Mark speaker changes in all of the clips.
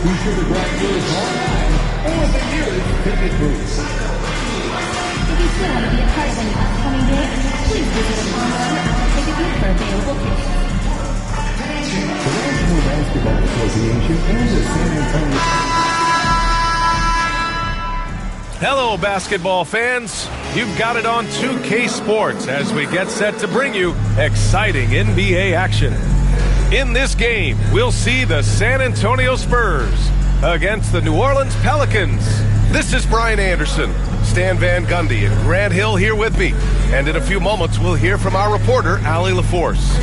Speaker 1: Be sure to grab yours online or the nearest ticket booth.
Speaker 2: If you still want to be a part of any upcoming games, please visit us online at the ticket booth for available tickets.
Speaker 1: The National Basketball Association and the San Antonio...
Speaker 3: Hello, basketball fans. You've got it on 2K Sports as we get set to bring you exciting NBA action. In this game, we'll see the San Antonio Spurs against the New Orleans Pelicans. This is Brian Anderson, Stan Van Gundy, and Grant Hill here with me. And in a few moments, we'll hear from our reporter, Allie LaForce.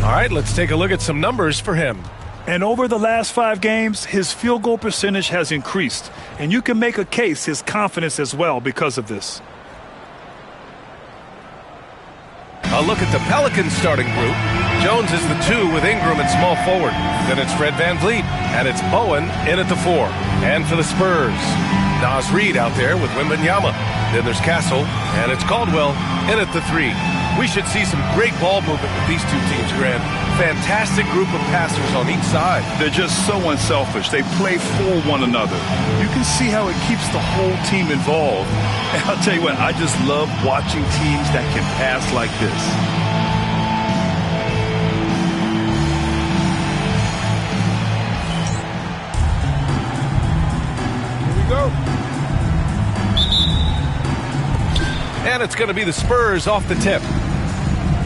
Speaker 3: All right, let's take a look at some numbers for him.
Speaker 4: And over the last 5 games, his field goal percentage has increased. And you can make a case his confidence as well because of this.
Speaker 3: A look at the Pelicans starting group. Jones is the 2 with Ingram at small forward. Then it's Fred VanVleet, and it's Bowen in at the 4. And for the Spurs, Naz Reid out there with Wembanyama. Then there's Castle, and it's Caldwell in at the 3. We should see some great ball movement with these two teams, Grant. Fantastic group of passers on each side.
Speaker 4: They're just so unselfish. They play for one another. You can see how it keeps the whole team involved. And I'll tell you what, I just love watching teams that can pass like this.
Speaker 3: Here we go. And it's going to be the Spurs off the tip.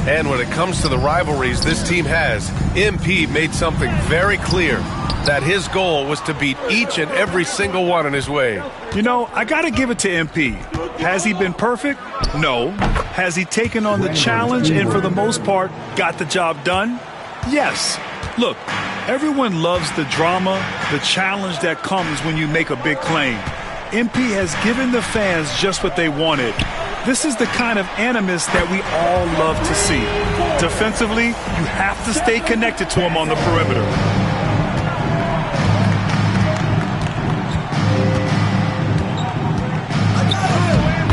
Speaker 3: And when it comes to the rivalries this team has, MP made something very clear, that his goal was to beat each and every single one in his way.
Speaker 4: You know, I got to give it to MP. Has he been perfect? No. Has he taken on the challenge and for the most part got the job done? Yes. Look, everyone loves the drama, the challenge that comes when you make a big claim. MP has given the fans just what they wanted. This is the kind of animus that we all love to see. Defensively, you have to stay connected to him on the perimeter.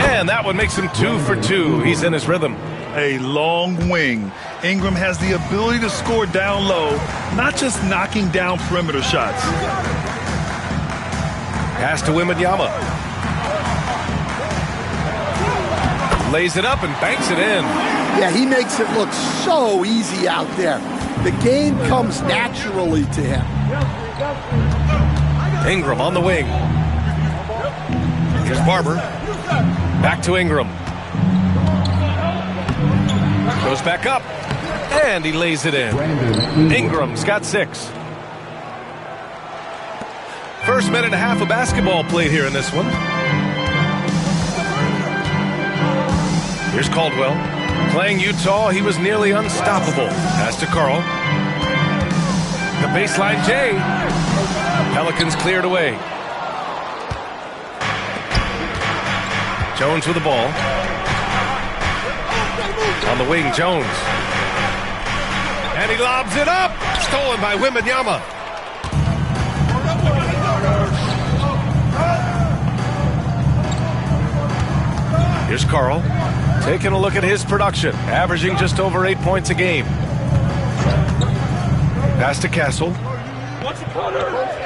Speaker 3: And that one makes him 2 for 2. He's in his rhythm.
Speaker 4: A long wing. Ingram has the ability to score down low, not just knocking down perimeter shots.
Speaker 3: Pass to Wembanyama. Lays it up and banks it in.
Speaker 5: Yeah, he makes it look so easy out there. The game comes naturally to him.
Speaker 3: Ingram on the wing. Here's Barber. Back to Ingram. Goes back up. And he lays it in. Ingram's got 6. First minute and a half of basketball played here in this one. Here's Caldwell. Playing Utah, he was nearly unstoppable. Pass to Carl. The baseline J. Pelicans cleared away. Jones with the ball. On the wing, Jones. And he lobs it up. Stolen by Wembanyama. Here's Carl. Taking a look at his production, averaging just over 8 points a game. Pass to Castle.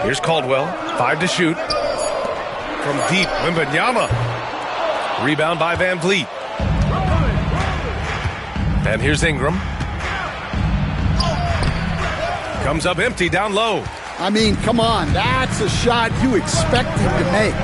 Speaker 3: Here's Caldwell. 5 to shoot. From deep, Wembanyama. Rebound by VanVleet. And here's Ingram. Comes up empty down low.
Speaker 5: I mean, come on, that's a shot you expect him to make.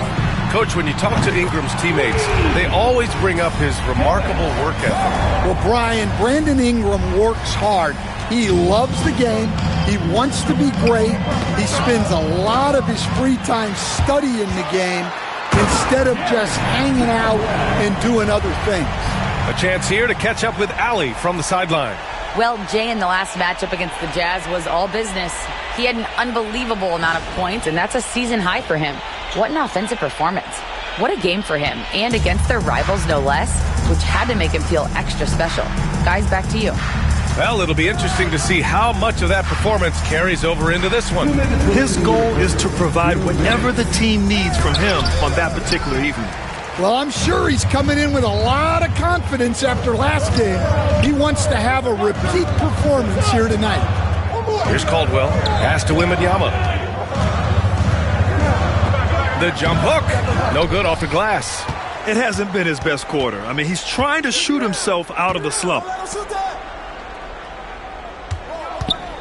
Speaker 3: Coach, when you talk to Ingram's teammates, they always bring up his remarkable work ethic.
Speaker 5: Well, Brian, Brandon Ingram works hard. He loves the game. He wants to be great. He spends a lot of his free time studying the game instead of just hanging out and doing other things.
Speaker 3: A chance here to catch up with Allie from the sideline.
Speaker 6: Well, Jay, in the last matchup against the Jazz was all business. He had an unbelievable amount of points, and that's a season high for him. What an offensive performance. What a game for him, and against their rivals, no less, which had to make him feel extra special. Guys, back to you.
Speaker 3: Well, it'll be interesting to see how much of that performance carries over into this one.
Speaker 4: His goal is to provide whatever the team needs from him on that particular evening.
Speaker 5: Well, I'm sure he's coming in with a lot of confidence after last game. He wants to have a repeat performance here tonight.
Speaker 3: Here's Caldwell. Pass to Wembanyama. The jump hook. No good off the glass.
Speaker 4: It hasn't been his best quarter. I mean, he's trying to shoot himself out of the slump.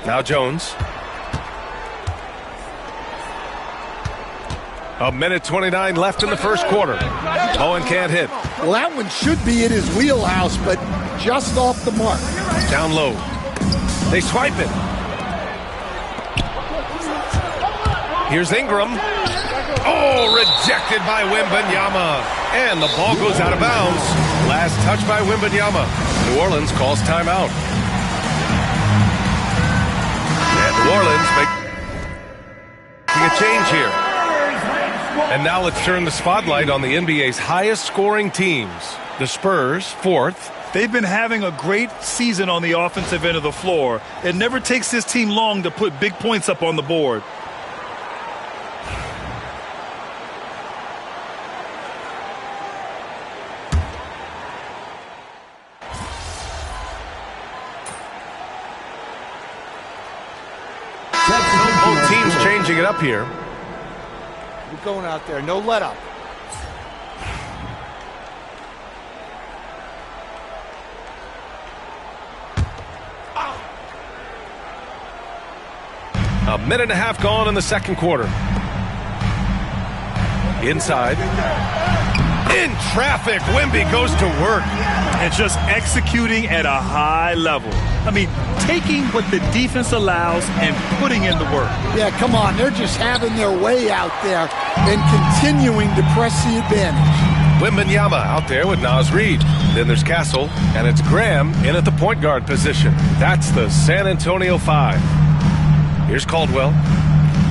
Speaker 3: Now Jones. A minute 29 left in the first quarter. Bowen can't hit.
Speaker 5: Well, that one should be in his wheelhouse, but just off the mark.
Speaker 3: Down low. They swipe it. Here's Ingram. Oh, rejected by Wembanyama. And the ball goes out of bounds. Last touch by Wembanyama. New Orleans calls timeout. And New Orleans making a change here. And now let's turn the spotlight on the NBA's highest scoring teams. The Spurs, fourth.
Speaker 4: They've been having a great season on the offensive end of the floor. It never takes this team long to put big points up on the board.
Speaker 3: Both teams changing it up here.
Speaker 5: We're going out there. No let up.
Speaker 3: A minute and a half gone in the second quarter. Inside. In traffic, Wemby goes to work.
Speaker 4: And just executing at a high level. I mean, taking what the defense allows and putting in the work.
Speaker 5: Yeah, come on. They're just having their way out there and continuing to press the advantage.
Speaker 3: Wembanyama out there with Naz Reid. Then there's Castle, and it's Graham in at the point guard position. That's the San Antonio 5. Here's Caldwell.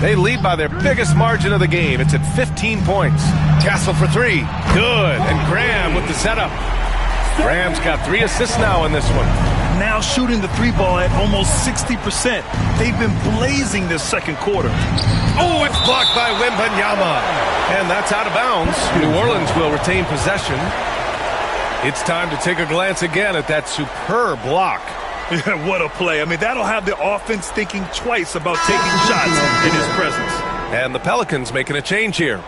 Speaker 3: They lead by their biggest margin of the game. It's at 15 points. Castle for three. Good. And Graham with the setup. Graham's got 3 assists now in this one.
Speaker 4: Now shooting the three ball at almost 60%. They've been blazing this second quarter.
Speaker 3: Oh, it's blocked by Wembanyama. And that's out of bounds. New Orleans will retain possession. It's time to take a glance again at that superb block.
Speaker 4: What a play. I mean, that'll have the offense thinking twice about taking shots in his presence.
Speaker 3: And the Pelicans making a change here.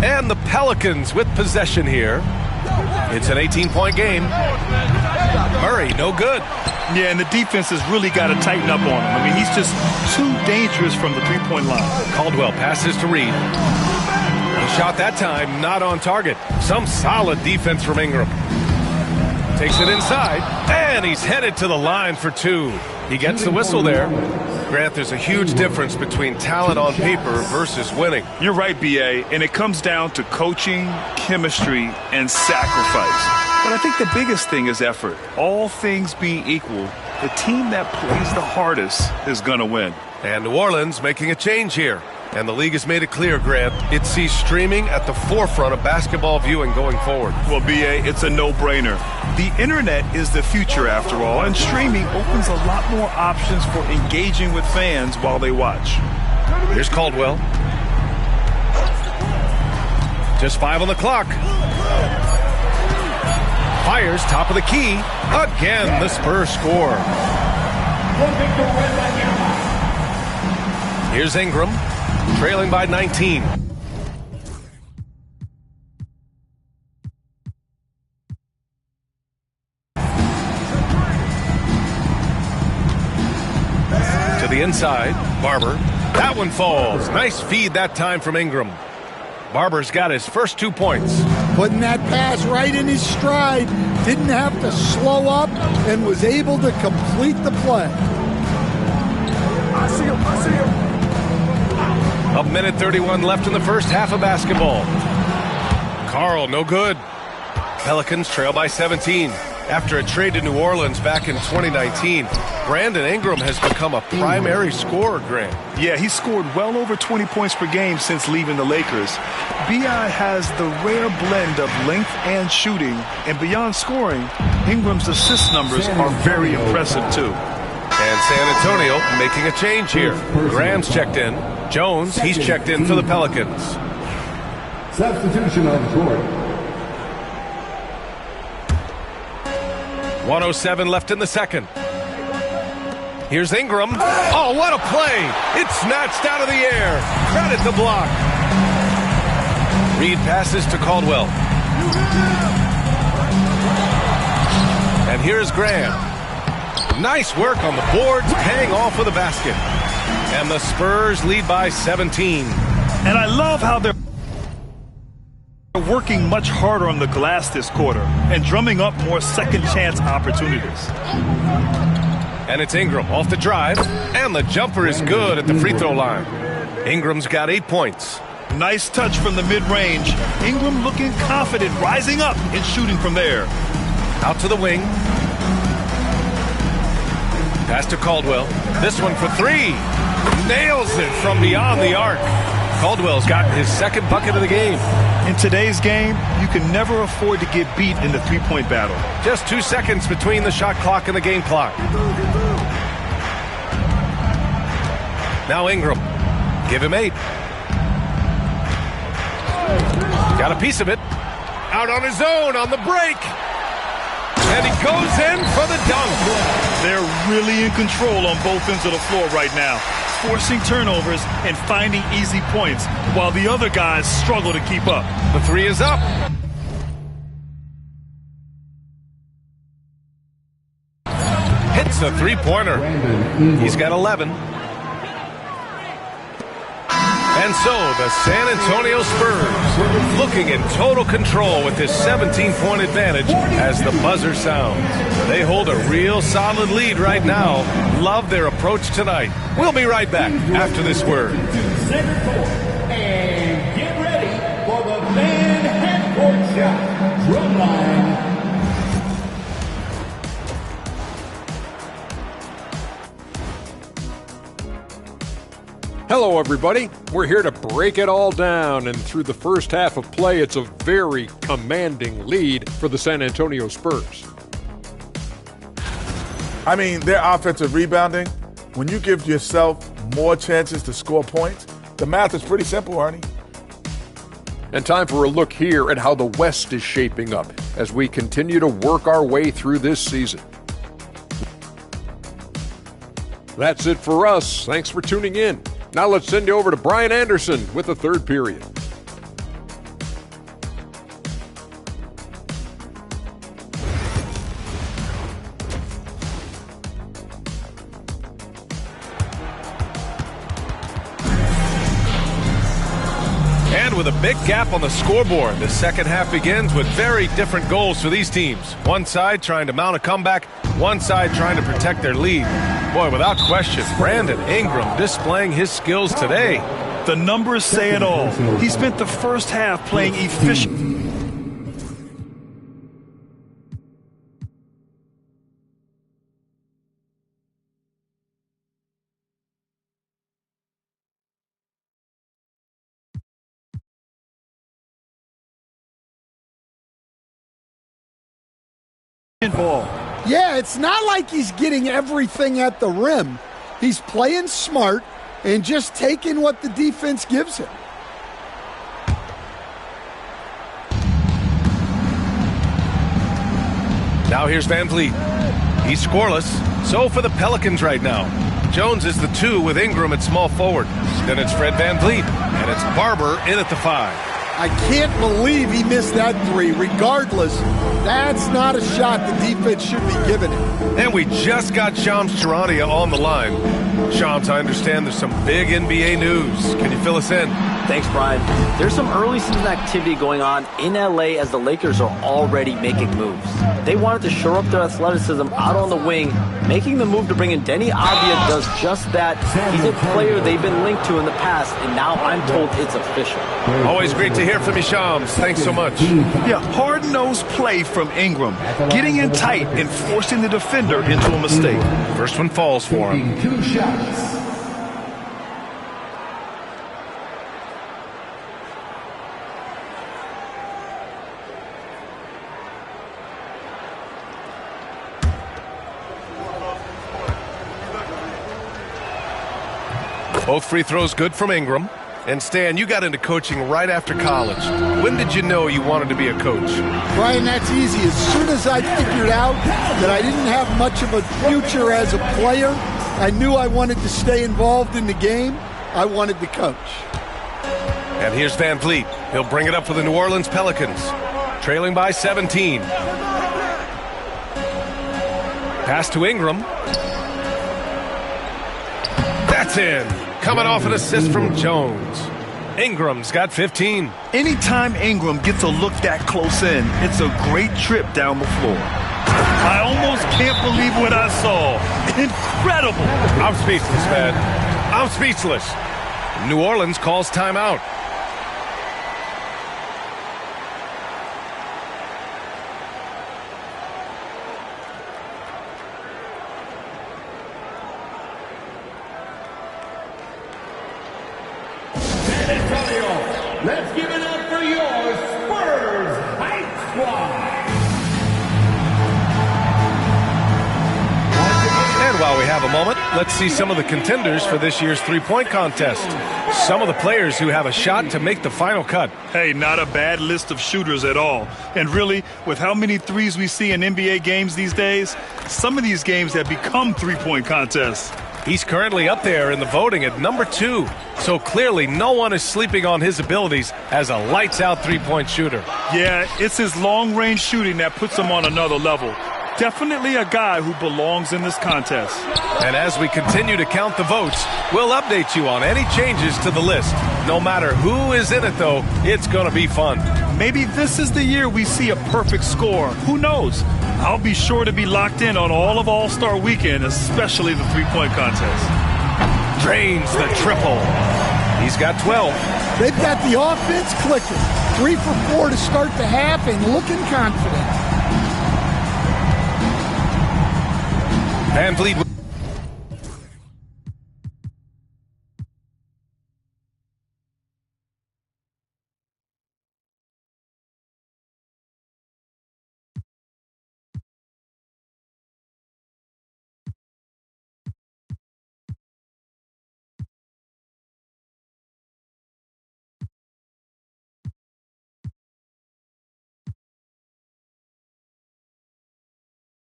Speaker 3: And the Pelicans with possession here. It's an 18-point game. Murray, no good.
Speaker 4: Yeah, and the defense has really got to tighten up on him. I mean, he's just too dangerous from the three-point line.
Speaker 3: Caldwell passes to Reed. He shot that time, not on target. Some solid defense from Ingram. Takes it inside, and he's headed to the line for 2. He gets the whistle there. Grant, there's a huge difference between talent on paper versus winning.
Speaker 4: You're right, B.A., and it comes down to coaching, chemistry, and sacrifice. But I think the biggest thing is effort. All things being equal, the team that plays the hardest is going to win.
Speaker 3: And New Orleans making a change here. And the league has made it clear, Grant, it sees streaming at the forefront of basketball viewing going forward.
Speaker 4: Well, B.A., it's a no-brainer. The internet is the future, after all, and streaming opens a lot more options for engaging with fans while they watch.
Speaker 3: Here's Caldwell. Just 5 on the clock. Fires top of the key. Again, the Spurs score. Here's Ingram, trailing by 19. To the inside, Barber. That one falls. Nice feed that time from Ingram. Barber's got his first 2 points.
Speaker 5: Putting that pass right in his stride. Didn't have to slow up and was able to complete the play.
Speaker 1: I see him.
Speaker 3: A minute 31 left in the first half of basketball. Carl, no good. Pelicans trail by 17. After a trade to New Orleans back in 2019, Brandon Ingram has become a primary scorer, Grant.
Speaker 4: Yeah, he's scored well over 20 points per game since leaving the Lakers. B.I. has the rare blend of length and shooting, and beyond scoring, Ingram's assist numbers are very impressive, too.
Speaker 3: And San Antonio making a change here. Graham's checked in. Jones, he's checked in for the Pelicans.
Speaker 1: Substitution on the court.
Speaker 3: 1:07 left in the second. Here's Ingram. Oh, what a play. It's snatched out of the air. Credit the block. Reed passes to Caldwell. And here's Graham. Nice work on the boards, paying off with a basket. And the Spurs lead by 17.
Speaker 4: And I love how they're working much harder on the glass this quarter and drumming up more second chance opportunities.
Speaker 3: And it's Ingram off the drive, and the jumper is good at the free throw line. Ingram's got 8 points.
Speaker 4: Nice touch from the mid-range. Ingram looking confident, rising up and shooting from there.
Speaker 3: Out to the wing. Pass to Caldwell. This one for 3. Nails it from beyond the arc. Caldwell's got his second bucket of the game.
Speaker 4: In today's game, you can never afford to get beat in the three-point battle.
Speaker 3: Just 2 seconds between the shot clock and the game clock. Now Ingram. Give him 8. Got a piece of it. Out on his own on the break. And he goes in for the dunk.
Speaker 4: They're really in control on both ends of the floor right now, forcing turnovers and finding easy points, while the other guys struggle to keep up.
Speaker 3: The 3 is up. Hits a three-pointer. He's got 11. And so the San Antonio Spurs looking in total control with this 17-point advantage as the buzzer sounds. They hold a real solid lead right now. Love their approach tonight. We'll be right back after this word.
Speaker 1: And get ready for the fan half-court shot. Drumline.
Speaker 7: Hello, everybody. We're here to break it all down, and through the first half of play, it's a very commanding lead for the San Antonio Spurs.
Speaker 8: I mean, their offensive rebounding, when you give yourself more chances to score points, the math is pretty simple, Arnie.
Speaker 7: And time for a look here at how the West is shaping up as we continue to work our way through this season. That's it for us. Thanks for tuning in. Now let's send you over to Brian Anderson with the third period.
Speaker 3: And with a big gap on the scoreboard, the second half begins with very different goals for these teams. One side trying to mount a comeback, one side trying to protect their lead. Boy, without question, Brandon Ingram displaying his skills today.
Speaker 4: The numbers say it all. He spent the first half playing efficient. Ball.
Speaker 5: Yeah, it's not like he's getting everything at the rim. He's playing smart and just taking what the defense gives him.
Speaker 3: Now here's Van Vliet. He's scoreless. So for the Pelicans right now. Jones is the 2 with Ingram at small forward. Then it's Fred Van Vliet. And it's Barber in at the 5.
Speaker 5: I can't believe he missed that 3. Regardless, that's not a shot the defense should be giving him.
Speaker 3: And we just got Shams Charania on the line. Shams, I understand there's some big NBA news. Can you fill us in?
Speaker 9: Thanks, Brian. There's some early season activity going on in LA as the Lakers are already making moves. They wanted to shore up their athleticism out on the wing. Making the move to bring in Denny Avdia does just that. He's a player they've been linked to in the past, and now I'm told it's official.
Speaker 3: Always great to hear from you, Shams. Thanks so much.
Speaker 4: Yeah, hard-nosed play from Ingram, getting in tight and forcing the defender into a mistake.
Speaker 3: First one falls for him.
Speaker 1: 2 shots.
Speaker 3: Both free throws good from Ingram. And Stan, you got into coaching right after college. When did you know you wanted to be a coach?
Speaker 5: Brian, that's easy. As soon as I figured out that I didn't have much of a future as a player, I knew I wanted to stay involved in the game. I wanted to coach.
Speaker 3: And here's Van Vliet. He'll bring it up for the New Orleans Pelicans, trailing by 17. Pass to Ingram. That's in. Coming off an assist from Jones. Ingram's got 15.
Speaker 4: Anytime Ingram gets a look that close in, it's a great trip down the floor. I almost can't believe what I saw. Incredible.
Speaker 3: I'm speechless, man. I'm speechless. New Orleans calls timeout.
Speaker 1: Let's give it up for your Spurs Hype Squad.
Speaker 3: And while we have a moment, let's see some of the contenders for this year's three-point contest. Some of the players who have a shot to make the final cut.
Speaker 4: Hey, not a bad list of shooters at all. And really, with how many threes we see in NBA games these days, some of these games have become three-point contests.
Speaker 3: He's currently up there in the voting at number 2. So clearly no one is sleeping on his abilities as a lights-out three-point shooter.
Speaker 4: Yeah, it's his long-range shooting that puts him on another level. Definitely a guy who belongs in this contest.
Speaker 3: And as we continue to count the votes, we'll update you on any changes to the list. No matter who is in it, though, it's going to be fun.
Speaker 4: Maybe this is the year we see a perfect score. Who knows? I'll be sure to be locked in on all of All-Star Weekend, especially the three-point contest.
Speaker 3: Drains the triple. He's got 12.
Speaker 5: They've got the offense clicking. 3 for 4 to start the half and looking confident.
Speaker 3: Van Vliet.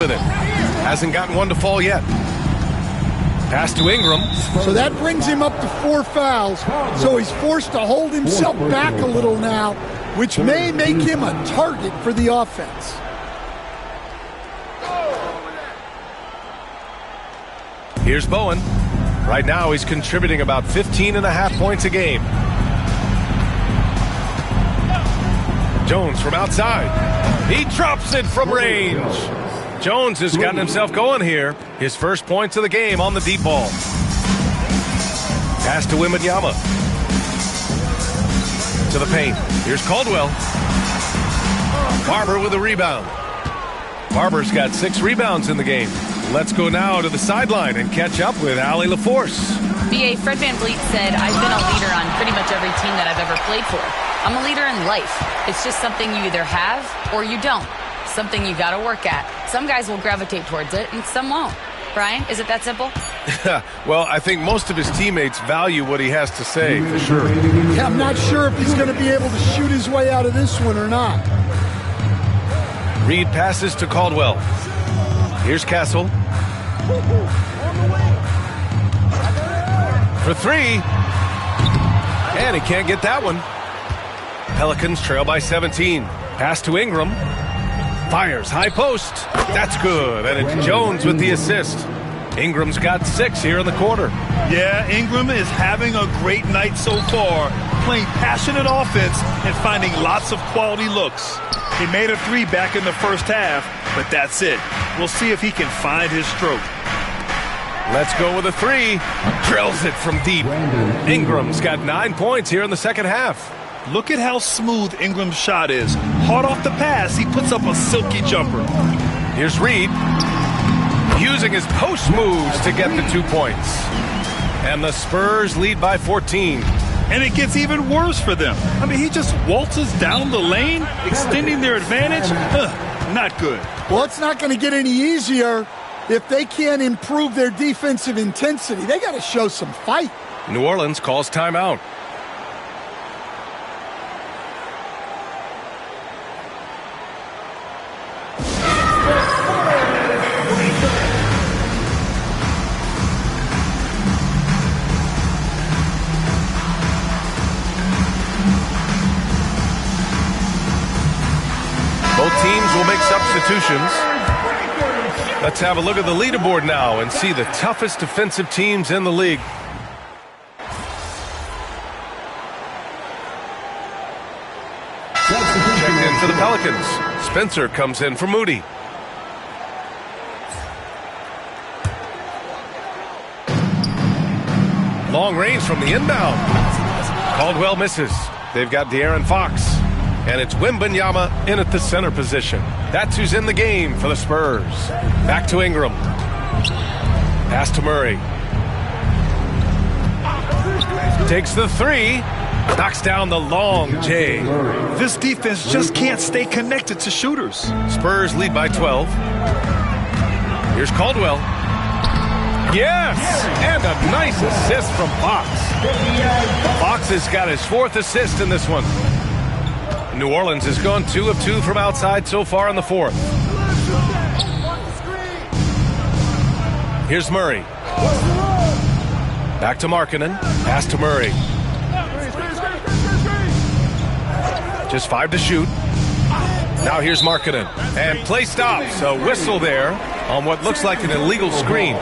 Speaker 3: With it. Hasn't gotten one to fall yet. Pass to Ingram.
Speaker 5: So that brings him up to 4 fouls. So he's forced to hold himself back a little now, which may make him a target for the offense.
Speaker 3: Here's Bowen. Right now he's contributing about 15.5 points a game. Jones from outside. He drops it from range. Jones has gotten himself going here. His first points of the game on the deep ball. Pass to Wembanyama. To the paint. Here's Caldwell. Barber with a rebound. Barber's got 6 rebounds in the game. Let's go now to the sideline and catch up with Allie LaForce.
Speaker 6: B.A. Fred Van Vliet said, I've been a leader on pretty much every team that I've ever played for. I'm a leader in life. It's just something you either have or you don't. Something you got to work at. Some guys will gravitate towards it and some won't. Brian, is it that simple?
Speaker 3: Well, I think most of his teammates value what he has to say, for sure.
Speaker 5: Yeah, I'm not sure if he's going to be able to shoot his way out of this one or not.
Speaker 3: Reed passes to Caldwell. Here's Castle. For 3. And he can't get that one. Pelicans trail by 17. Pass to Ingram. Fires high post. That's good. And it's Jones with the assist. Ingram's got 6 here in the quarter.
Speaker 4: Yeah, Ingram is having a great night so far, playing passionate offense and finding lots of quality looks. He made a 3 back in the first half, but that's it. We'll see if he can find his stroke.
Speaker 3: Let's go with a 3. Drills it from deep. Ingram's got 9 points here in the second half.
Speaker 4: Look at how smooth Ingram's shot is. Hard off the pass, he puts up a silky jumper.
Speaker 3: Here's Reed, using his post moves to get the 2 points. And the Spurs lead by 14.
Speaker 4: And it gets even worse for them. I mean, he just waltzes down the lane, extending their advantage. Not good.
Speaker 5: Well, it's not going to get any easier if they can't improve their defensive intensity. They got to show some fight.
Speaker 3: New Orleans calls timeout. Both teams will make substitutions. Let's have a look at the leaderboard now and see the toughest defensive teams in the league. Checked in for the Pelicans. Spencer comes in for Moody. Long range from the inbound. Caldwell misses. They've got De'Aaron Fox. And it's Wembanyama in at the center position. That's who's in the game for the Spurs. Back to Ingram. Pass to Murray. Takes the three. Knocks down the long J.
Speaker 4: This defense just can't stay connected to shooters.
Speaker 3: Spurs lead by 12. Here's Caldwell. Yes! And a nice assist from Fox. Fox has got his 4th assist in this one. New Orleans has gone 2 of 2 from outside so far in the 4th. Here's Murray. Back to Markkanen. Pass to Murray. Just 5 to shoot. Now here's Markkanen. And play stops. A whistle there on what looks like an illegal screen.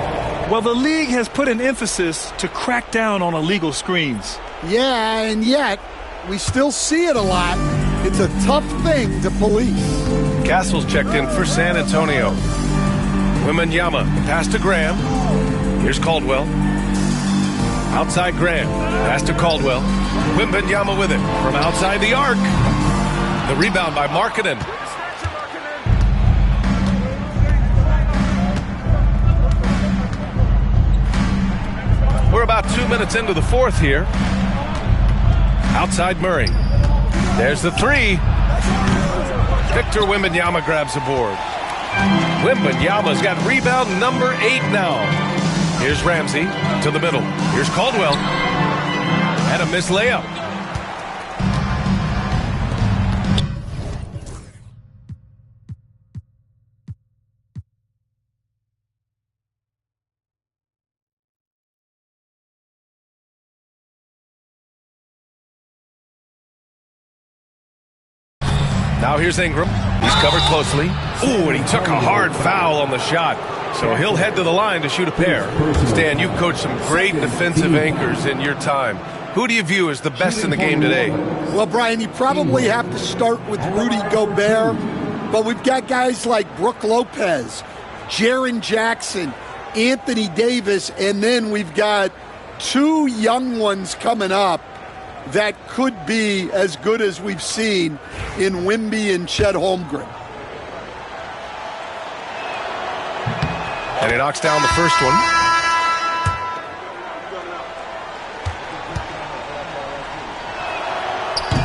Speaker 4: Well, the league has put an emphasis to crack down on illegal screens.
Speaker 5: Yeah, and yet we still see it a lot. It's a tough thing to police.
Speaker 3: Castle's checked in for San Antonio. Wembanyama, pass to Graham. Here's Caldwell. Outside Graham, pass to Caldwell. Wembanyama with it from outside the arc. The rebound by Markkanen. We're about 2 minutes into the 4th here. Outside Murray. There's the three. Victor Wembanyama grabs the board. Wembanyama's got rebound number 8 now. Here's Ramsey to the middle. Here's Caldwell. And a missed layup. Now here's Ingram. He's covered closely. Ooh, and he took a hard foul on the shot. So he'll head to the line to shoot a pair. Stan, you've coached some great defensive anchors in your time. Who do you view as the best in the game today?
Speaker 5: Well, Brian, you probably have to start with Rudy Gobert, but we've got guys like Brook Lopez, Jaren Jackson, Anthony Davis, and then we've got 2 young ones coming up that could be as good as we've seen in Wemby and Chet Holmgren.
Speaker 3: And he knocks down the first one.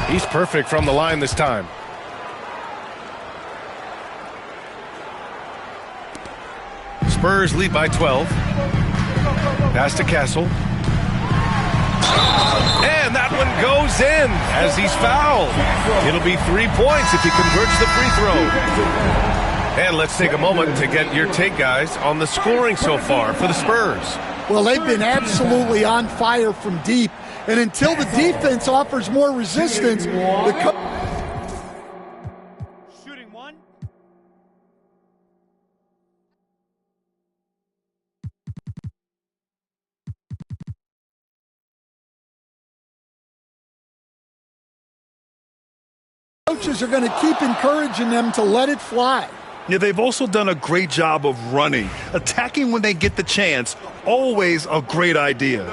Speaker 3: He's perfect from the line this time. Spurs lead by 12. Pass to Castle. And that one goes in as he's fouled. It'll be 3 points if he converts the free throw. And let's take a moment to get your take, guys, on the scoring so far for the Spurs.
Speaker 5: Well, they've been absolutely on fire from deep. And until the defense offers more resistance,
Speaker 4: Shooting one.
Speaker 5: coaches are going to keep encouraging them to let it fly.
Speaker 4: Yeah, they've also done a great job of running. Attacking when they get the chance, always a great idea.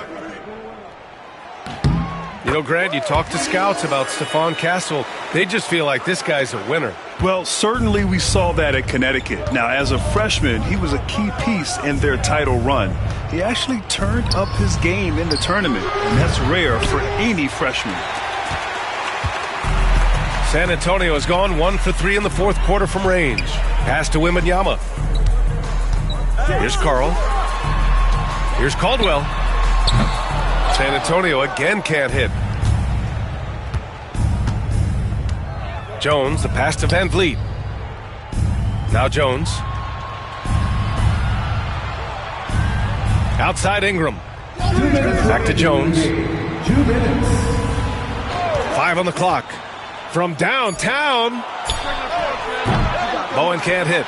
Speaker 3: You know, Grant, you talk to scouts about Stephon Castle. They just feel like this guy's a winner.
Speaker 4: Well, certainly we saw that at Connecticut. Now, as a freshman, he was a key piece in their title run. He actually turned up his game in the tournament, and that's rare for any freshman.
Speaker 3: San Antonio has gone 1 for 3 in the fourth quarter from range. Pass to Wembanyama. Here's Carl. Here's Caldwell. San Antonio again can't hit. Jones, the pass to Van Vliet. Now Jones. Outside Ingram. Back to Jones. 5 on the clock. From downtown, Bowen can't hit.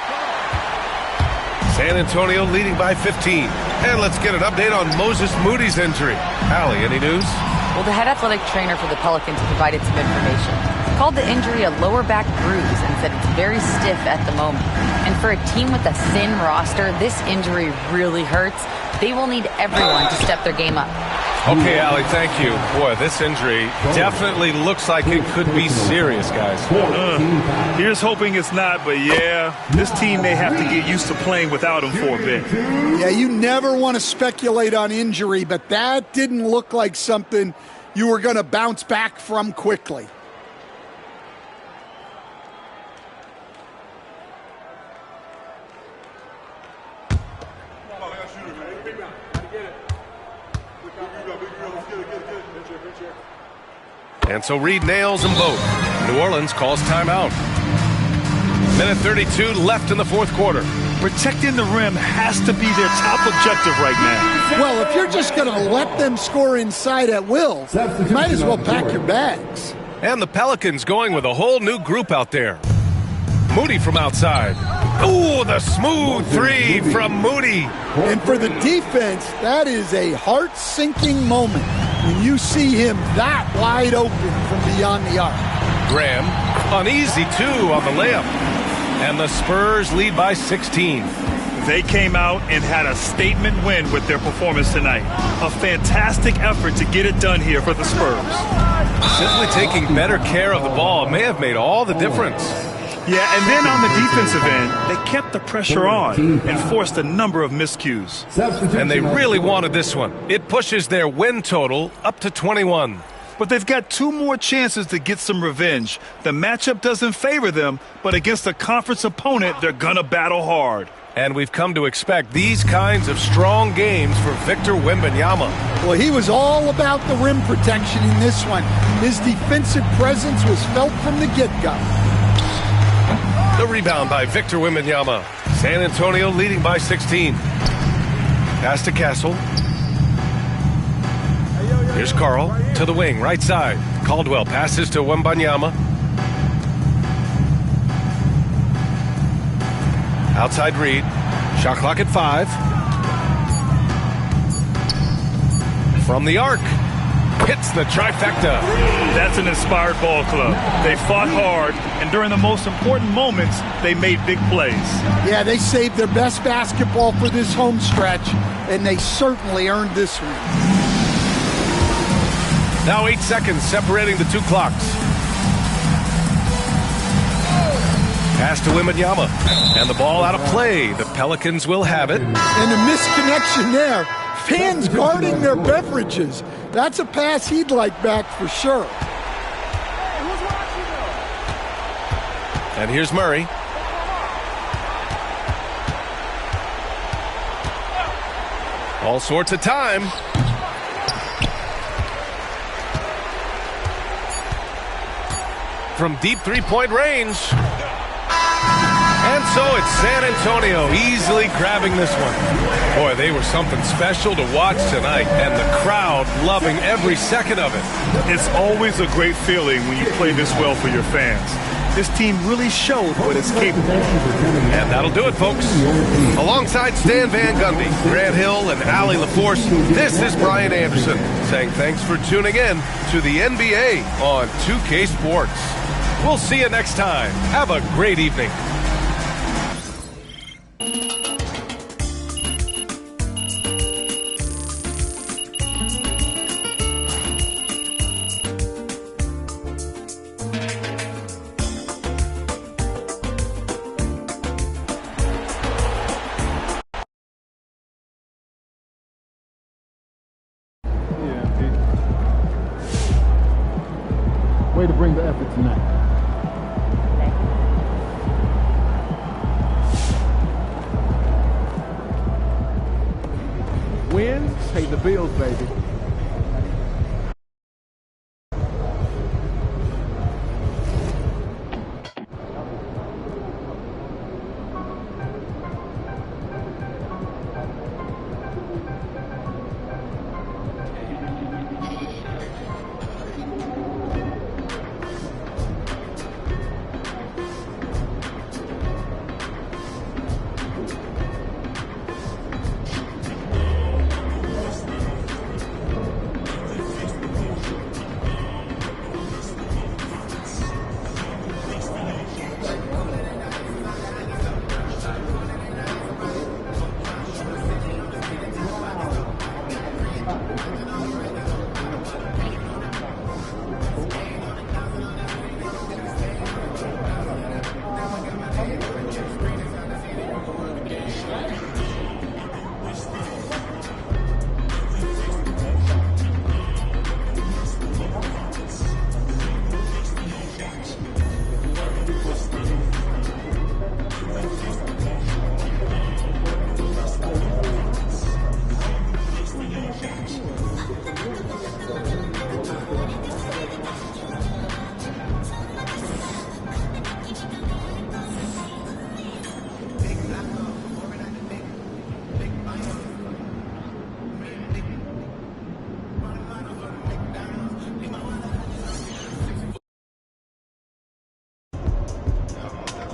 Speaker 3: San Antonio leading by 15. And let's get an update on Moses Moody's injury. Allie, any news?
Speaker 6: Well, the head athletic trainer for the Pelicans provided some information. He called the injury a lower back bruise and said it's very stiff at the moment. And for a team with a thin roster, this injury really hurts. They will need everyone to step their game up.
Speaker 3: Okay, Allie, thank you. Boy, this injury definitely looks like it could be serious, guys.
Speaker 4: Here's hoping it's not, but yeah, this team may have to get used to playing without him for a bit.
Speaker 5: Yeah, you never want to speculate on injury, but that didn't look like something you were going to bounce back from quickly.
Speaker 3: And so Reed nails them both. New Orleans calls timeout. Minute 32 left in the fourth quarter.
Speaker 4: Protecting the rim has to be their top objective right now.
Speaker 5: Well, if you're just going to let them score inside at will, you might as well pack your bags.
Speaker 3: And the Pelicans going with a whole new group out there. Moody from outside. Ooh, the smooth three from Moody.
Speaker 5: And for the defense, that is a heart-sinking moment when you see him that wide open from beyond the arc.
Speaker 3: Graham, uneasy too on the layup. And the Spurs lead by 16.
Speaker 4: They came out and had a statement win with their performance tonight. A fantastic effort to get it done here for the Spurs.
Speaker 3: Simply taking better care of the ball may have made all the difference.
Speaker 4: Yeah, and then on the defensive end, they kept the pressure on and forced a number of miscues.
Speaker 3: And they really wanted this one. It pushes their win total up to 21.
Speaker 4: But they've got two more chances to get some revenge. The matchup doesn't favor them, but against a conference opponent, they're gonna battle hard.
Speaker 3: And we've come to expect these kinds of strong games for Victor Wembanyama.
Speaker 5: Well, he was all about the rim protection in this one. His defensive presence was felt from the get-go.
Speaker 3: The rebound by Victor Wembanyama. San Antonio leading by 16. Pass to Castle. Here's Carl to the wing, right side. Caldwell passes to Wembanyama. Outside Reed. Shot clock at 5. From the arc. Hits the trifecta.
Speaker 4: That's an inspired ball club. They fought hard, and during the most important moments, they made big plays.
Speaker 5: Yeah, they saved their best basketball for this home stretch, and they certainly earned this one.
Speaker 3: Now 8 seconds separating the two clocks. Pass to Wembanyama. And the ball out of play. The Pelicans will have it.
Speaker 5: And a misconnection there. Fans guarding their beverages. That's a pass he'd like back for sure.
Speaker 3: And here's Murray. All sorts of time. From deep three-point range. And so it's San Antonio easily grabbing this one. Boy, they were something special to watch tonight, and the crowd loving every second of it.
Speaker 4: It's always a great feeling when you play this well for your fans. This team really showed what it's capable of.
Speaker 3: And that'll do it, folks. Alongside Stan Van Gundy, Grant Hill, and Allie LaForce, this is Brian Anderson saying thanks for tuning in to the NBA on 2K Sports. We'll see you next time. Have a great evening.
Speaker 1: Way to bring the effort tonight. Wins pay the bills, baby.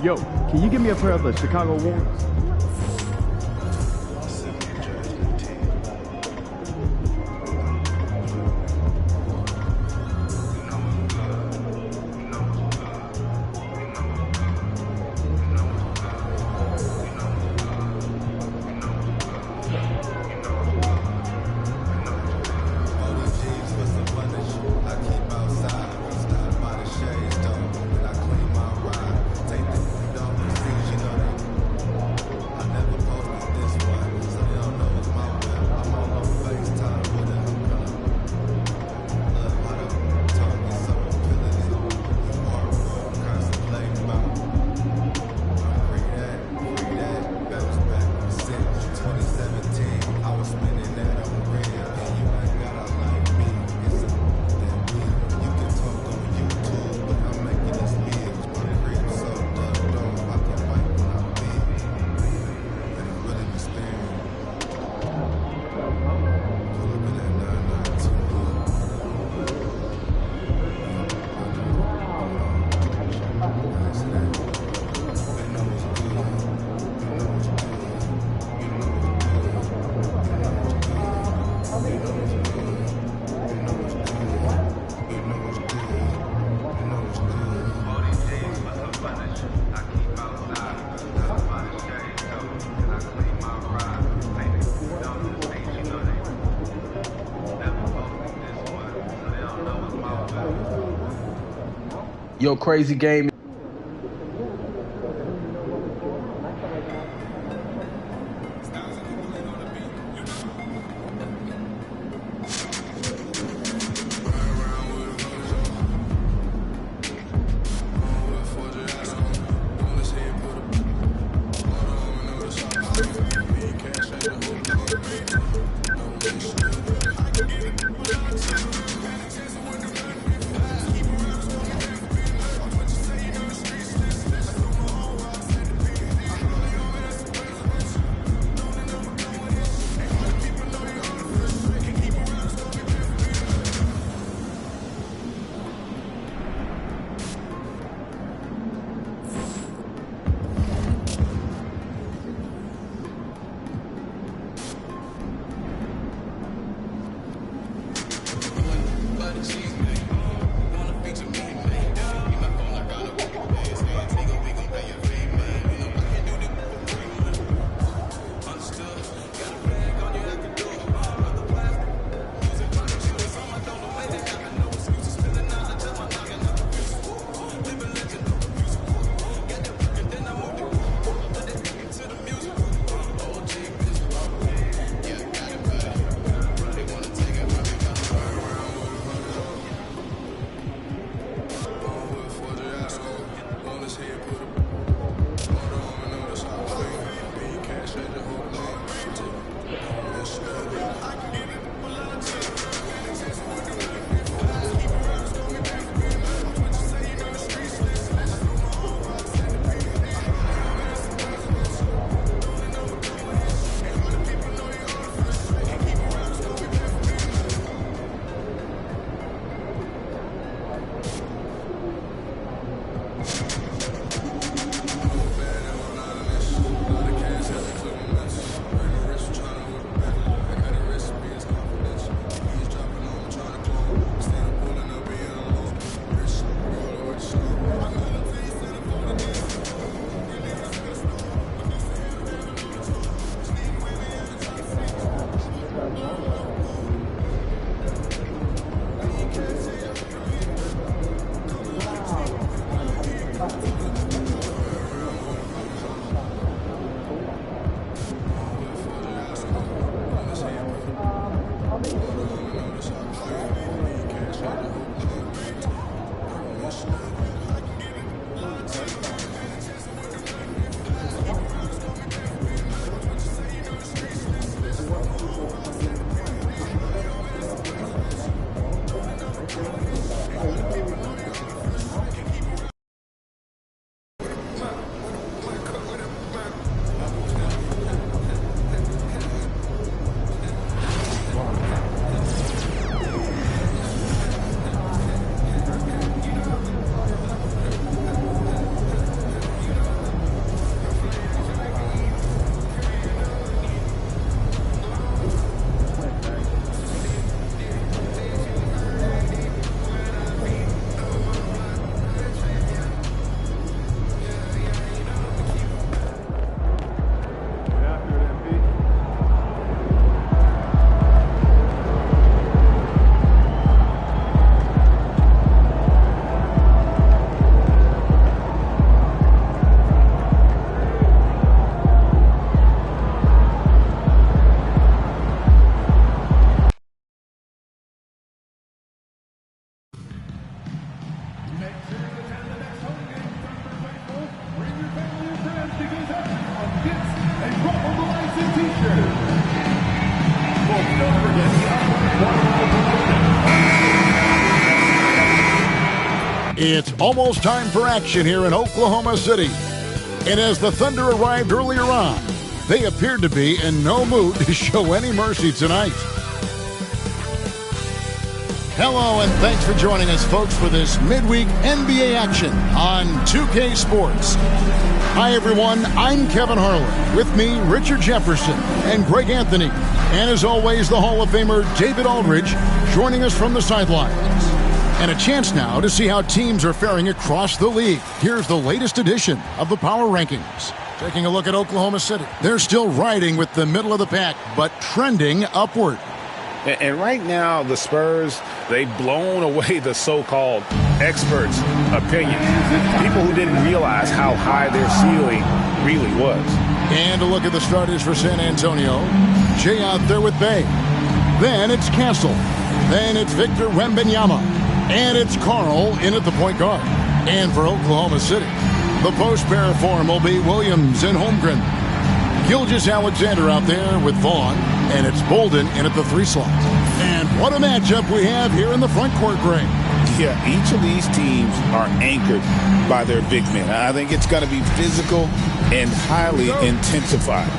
Speaker 10: Yo, can you give me a pair of the Chicago Warriors?
Speaker 11: Yo, crazy game. It's almost time for action here in Oklahoma City. And as the Thunder arrived earlier on, they appeared to be in no mood to show any mercy tonight. Hello, and thanks for joining us, folks, for this midweek NBA action on 2K Sports. Hi, everyone. I'm Kevin Harlan. With me, Richard Jefferson and Greg Anthony. And as always, the Hall of Famer David Aldridge joining us from the sidelines. And a chance now to see how teams are faring across the league. Here's the latest edition of the Power Rankings. Taking a look at Oklahoma City. They're still riding with the middle of the pack, but trending upward.
Speaker 12: And right now, the Spurs, they've blown away the so-called experts' opinion. People who didn't realize how high their ceiling really was.
Speaker 11: And a look at the starters for San Antonio. Jay out there with Bay. Then it's Castle. Then it's Victor Wembanyama. And it's Carl in at the point guard. And for Oklahoma City, the post pair form will be Williams and Holmgren. Gilgeous-Alexander out there with Vaughn. And it's Bolden in at the 3 slot. And what a matchup we have here in the front court, Greg.
Speaker 12: Yeah, each of these teams are anchored by their big men. I think it's going to be physical and highly intensified.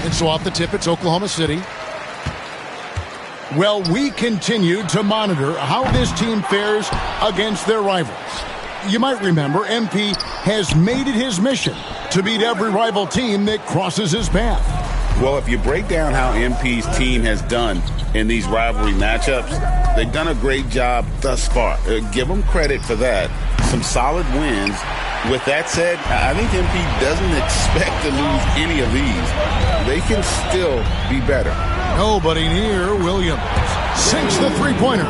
Speaker 11: And so off the tip, it's Oklahoma City. Well, we continue to monitor how this team fares against their rivals. You might remember MP has made it his mission to beat every rival team that crosses his path.
Speaker 12: Well, if you break down how MP's team has done in these rivalry matchups, they've done a great job thus far. Give them credit for that. Some solid wins. With that said, I think MP doesn't expect to lose any of these. They can still be better.
Speaker 11: Nobody near Williams. Sinks the three-pointer.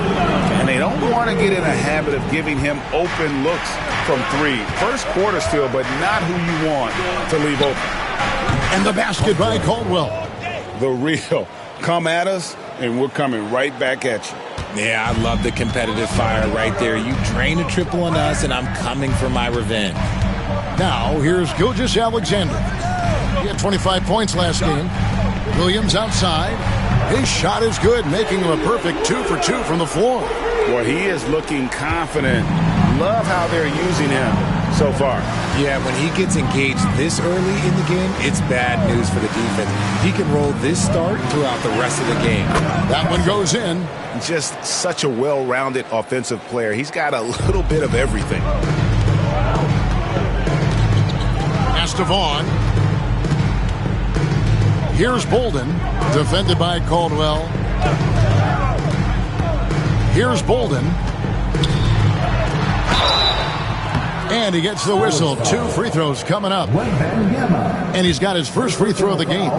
Speaker 12: And they don't want to get in a habit of giving him open looks from 3. First quarter still, but not who you want to leave open.
Speaker 11: And the basket by Caldwell.
Speaker 12: The real. Come at us, and we're coming right back at you.
Speaker 13: Yeah, I love the competitive fire right there. You drain a triple on us, and I'm coming for my revenge.
Speaker 11: Now, here's Gilgeous-Alexander. He had 25 points last game. Williams outside. His shot is good, making him a perfect 2 for 2 from the floor.
Speaker 12: Well, he is looking confident. Love how they're using him so far.
Speaker 13: Yeah, when he gets engaged this early in the game, it's bad news for the defense. He can roll this start throughout the rest of the game.
Speaker 11: That one goes in.
Speaker 12: Just such a well-rounded offensive player. He's got a little bit of everything.
Speaker 11: Pass to Vaughn. Here's Bolden, defended by Caldwell. Here's Bolden. And he gets the whistle. 2 free throws coming up. And he's got his first free throw of the game.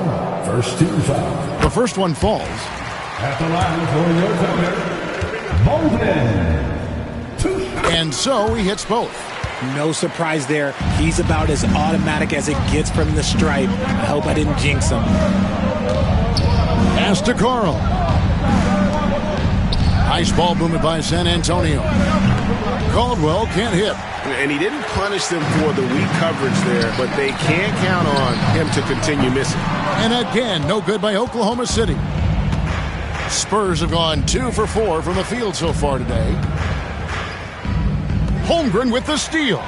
Speaker 1: First team foul.
Speaker 11: The first one falls.
Speaker 1: At the line for your Thunder, Bolden.
Speaker 11: And so he hits both.
Speaker 13: No surprise there. He's about as automatic as it gets from the stripe. I hope I didn't jinx him.
Speaker 11: Pass to Carl. Nice ball movement by San Antonio. Caldwell can't hit.
Speaker 12: And he didn't punish them for the weak coverage there, but they can't count on him to continue missing.
Speaker 11: And again, no good by Oklahoma City. Spurs have gone 2 for 4 from the field so far today. Holmgren with the steal.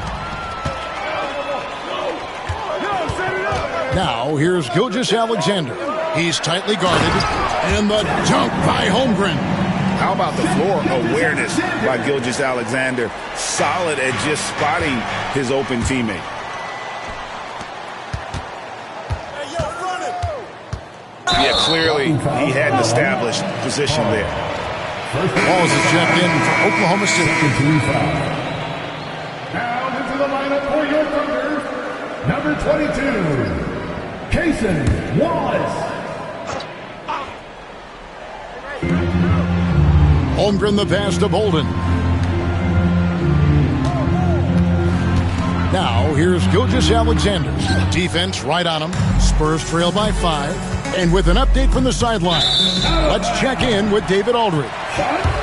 Speaker 11: Now here's Gilgeous-Alexander. He's tightly guarded. And the dunk by Holmgren.
Speaker 12: How about the floor awareness by Gilgeous-Alexander? Solid at just spotting his open teammate. Yeah, clearly he had an established position there.
Speaker 11: Balls is checked in for Oklahoma City.
Speaker 1: Now into the lineup for your Thunder, number 22, Cason Wallace.
Speaker 11: Holmgren the pass to Bolden. Now here's Gilgeous-Alexander. Defense right on him. Spurs trail by 5. And with an update from the sideline, let's check in with David Aldridge.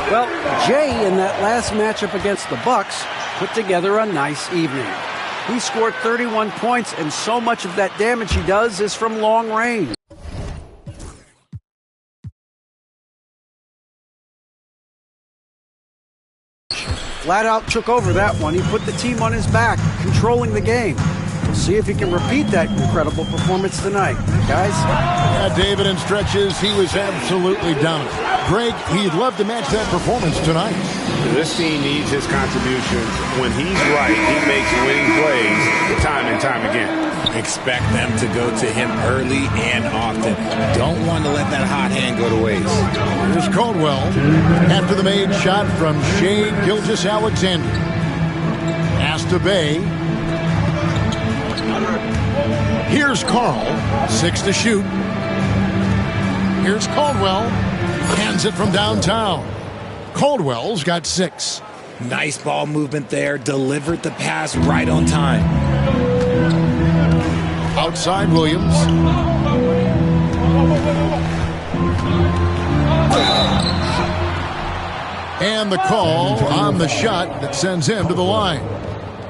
Speaker 14: Well, Jay in that last matchup against the Bucks put together a nice evening. He scored 31 points, and so much of that damage he does is from long range. Flat out took over that one. He put the team on his back, controlling the game. We'll see if he can repeat that incredible performance tonight. Guys?
Speaker 11: Yeah, David, in stretches, he was absolutely dominant. Greg, he'd love to match that performance tonight.
Speaker 12: This team needs his contributions. When he's right, he makes winning plays time and time again.
Speaker 13: Expect them to go to him early and often. Don't want to let that hot hand go to waste.
Speaker 11: Here's Caldwell after the made shot from Shea Gilgeous-Alexander. Pass to Bay. Here's Carl, 6 to shoot. Here's Caldwell, hands it from downtown. Caldwell's got 6.
Speaker 13: Nice ball movement there, delivered the pass right on time.
Speaker 11: Outside Williams. And the call on the shot that sends him to the line.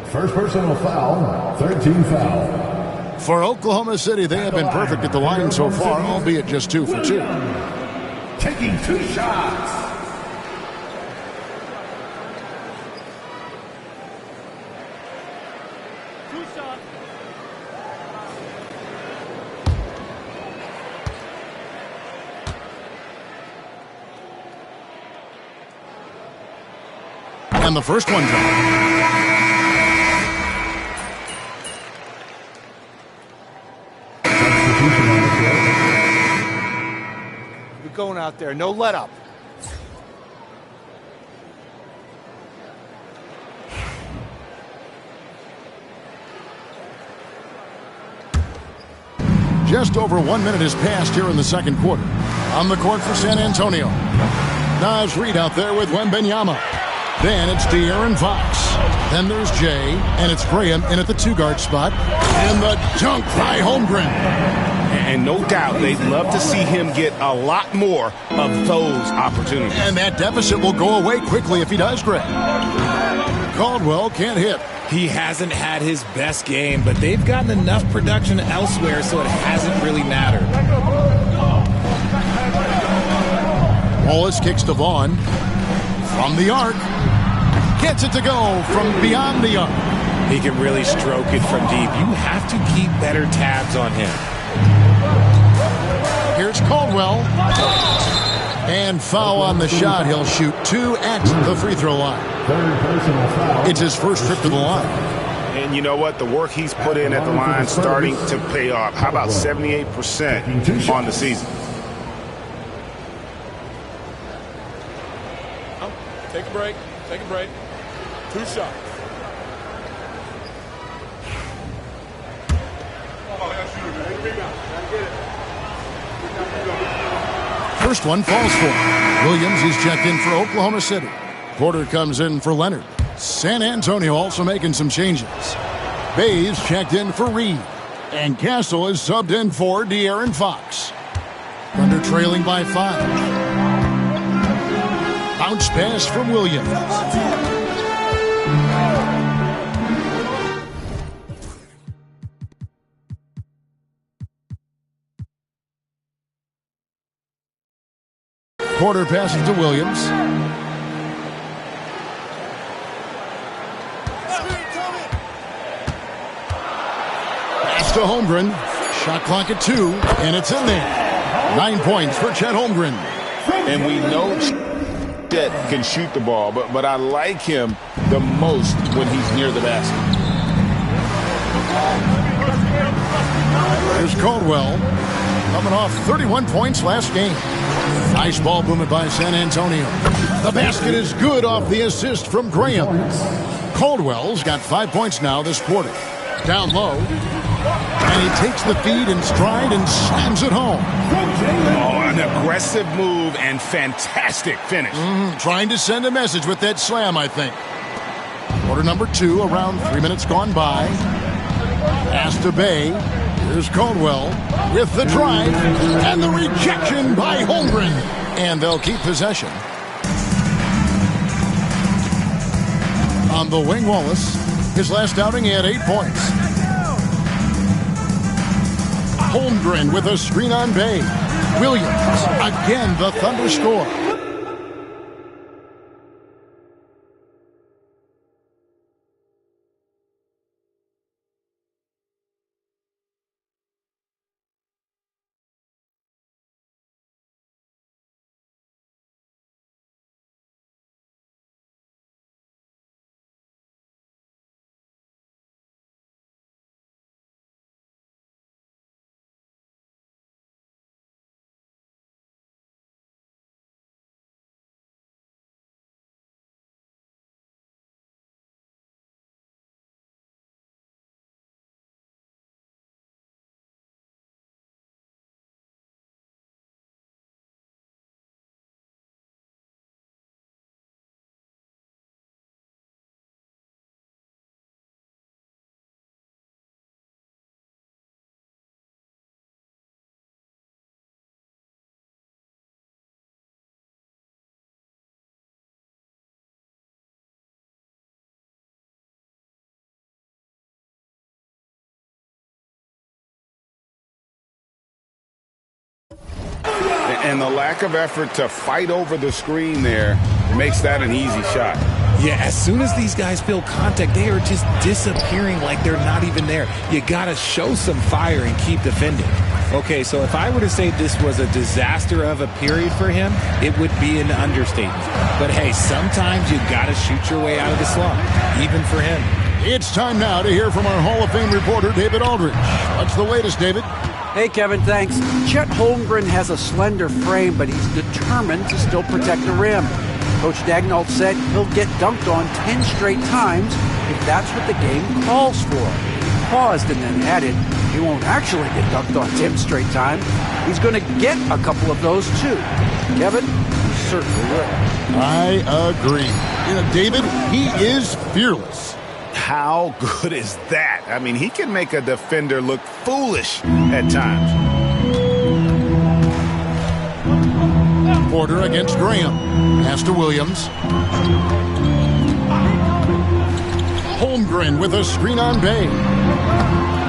Speaker 1: First personal foul, 13 foul.
Speaker 11: For Oklahoma City, they have been perfect at the line so far, albeit just 2 for 2.
Speaker 1: Taking 2 shots.
Speaker 11: And the first one dropped.
Speaker 15: We're going out there, no let up.
Speaker 11: Just over 1 minute has passed here in the second quarter. On the court for San Antonio. Naz Reid out there with Wembanyama. Then it's De'Aaron Fox. Then there's Jay, and it's Graham in at the 2-guard spot. And the dunk by Holmgren.
Speaker 12: And no doubt they'd love to see him get a lot more of those opportunities.
Speaker 11: And that deficit will go away quickly if he does, Greg. Caldwell can't hit.
Speaker 13: He hasn't had his best game, but they've gotten enough production elsewhere, so it hasn't really mattered.
Speaker 11: Wallace kicks to Vaughn. From the arc. Gets it to go from beyond the arc.
Speaker 13: He can really stroke it from deep. You have to keep better tabs on him.
Speaker 11: Here's Caldwell. And foul on the shot. He'll shoot 2 at the free throw line. It's his first trip to the line.
Speaker 12: And you know what? The work he's put in at the line starting to pay off. How about 78% on the season?
Speaker 15: Take a break. Take a break. 2 shots.
Speaker 11: First one falls for him. Williams is checked in for Oklahoma City. Porter comes in for Leonard. San Antonio also making some changes. Bays checked in for Reed. And Castle is subbed in for De'Aaron Fox. Thunder trailing by 5. Bounce pass from Williams. Porter passes to Williams. Pass to Holmgren. Shot clock at 2, and it's in there. 9 points for Chet Holmgren.
Speaker 12: And we know Chet can shoot the ball, but I like him the most when he's near the basket.
Speaker 11: Here's Caldwell, coming off 31 points last game. Nice ball movement by San Antonio. The basket is good off the assist from Graham. Caldwell's got 5 points now this quarter. Down low. And he takes the feed in stride and slams it home.
Speaker 12: Oh, an aggressive move and fantastic finish.
Speaker 11: Trying to send a message with that slam, I think. Quarter number 2, around 3 minutes gone by. Pass to Bay. Here's Caldwell with the drive and the rejection by Holmgren. And they'll keep possession. On the wing, Wallace. His last outing, he had 8 points. Holmgren with a screen on Bay. Williams, again the Thunder score.
Speaker 12: And the lack of effort to fight over the screen there makes that an easy shot.
Speaker 13: Yeah, as soon as these guys feel contact, they are just disappearing like they're not even there. You got to show some fire and keep defending. Okay, so if I were to say this was a disaster of a period for him, it would be an understatement. But hey, sometimes you got to shoot your way out of the slump, even for him.
Speaker 11: It's time now to hear from our Hall of Fame reporter, David Aldridge. What's the latest, David?
Speaker 14: Hey, Kevin, thanks. Chet Holmgren has a slender frame, but he's determined to still protect the rim. Coach Daigneault said he'll get dunked on 10 straight times if that's what the game calls for. He paused and then added, he won't actually get dunked on 10 straight times. He's going to get a couple of those, too. Kevin, he certainly will.
Speaker 11: I agree. David, he is fearless.
Speaker 12: How good is that? I mean, he can make a defender look foolish at times.
Speaker 11: Porter against Graham. Pass to Williams. Holmgren with a screen on Bay.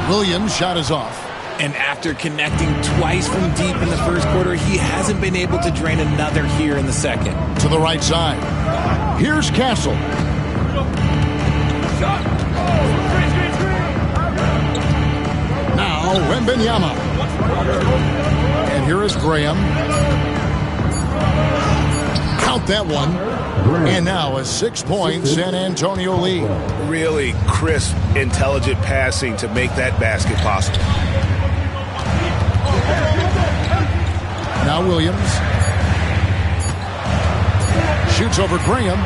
Speaker 11: Williams' shot is off.
Speaker 13: And after connecting twice from deep in the first quarter, he hasn't been able to drain another here in the second.
Speaker 11: To the right side. Here's Castle. Now, Wembanyama. And here is Graham. Count that one. And now a 6-point San Antonio lead.
Speaker 12: Really crisp, intelligent passing to make that basket possible.
Speaker 11: Now Williams. Shoots over Graham.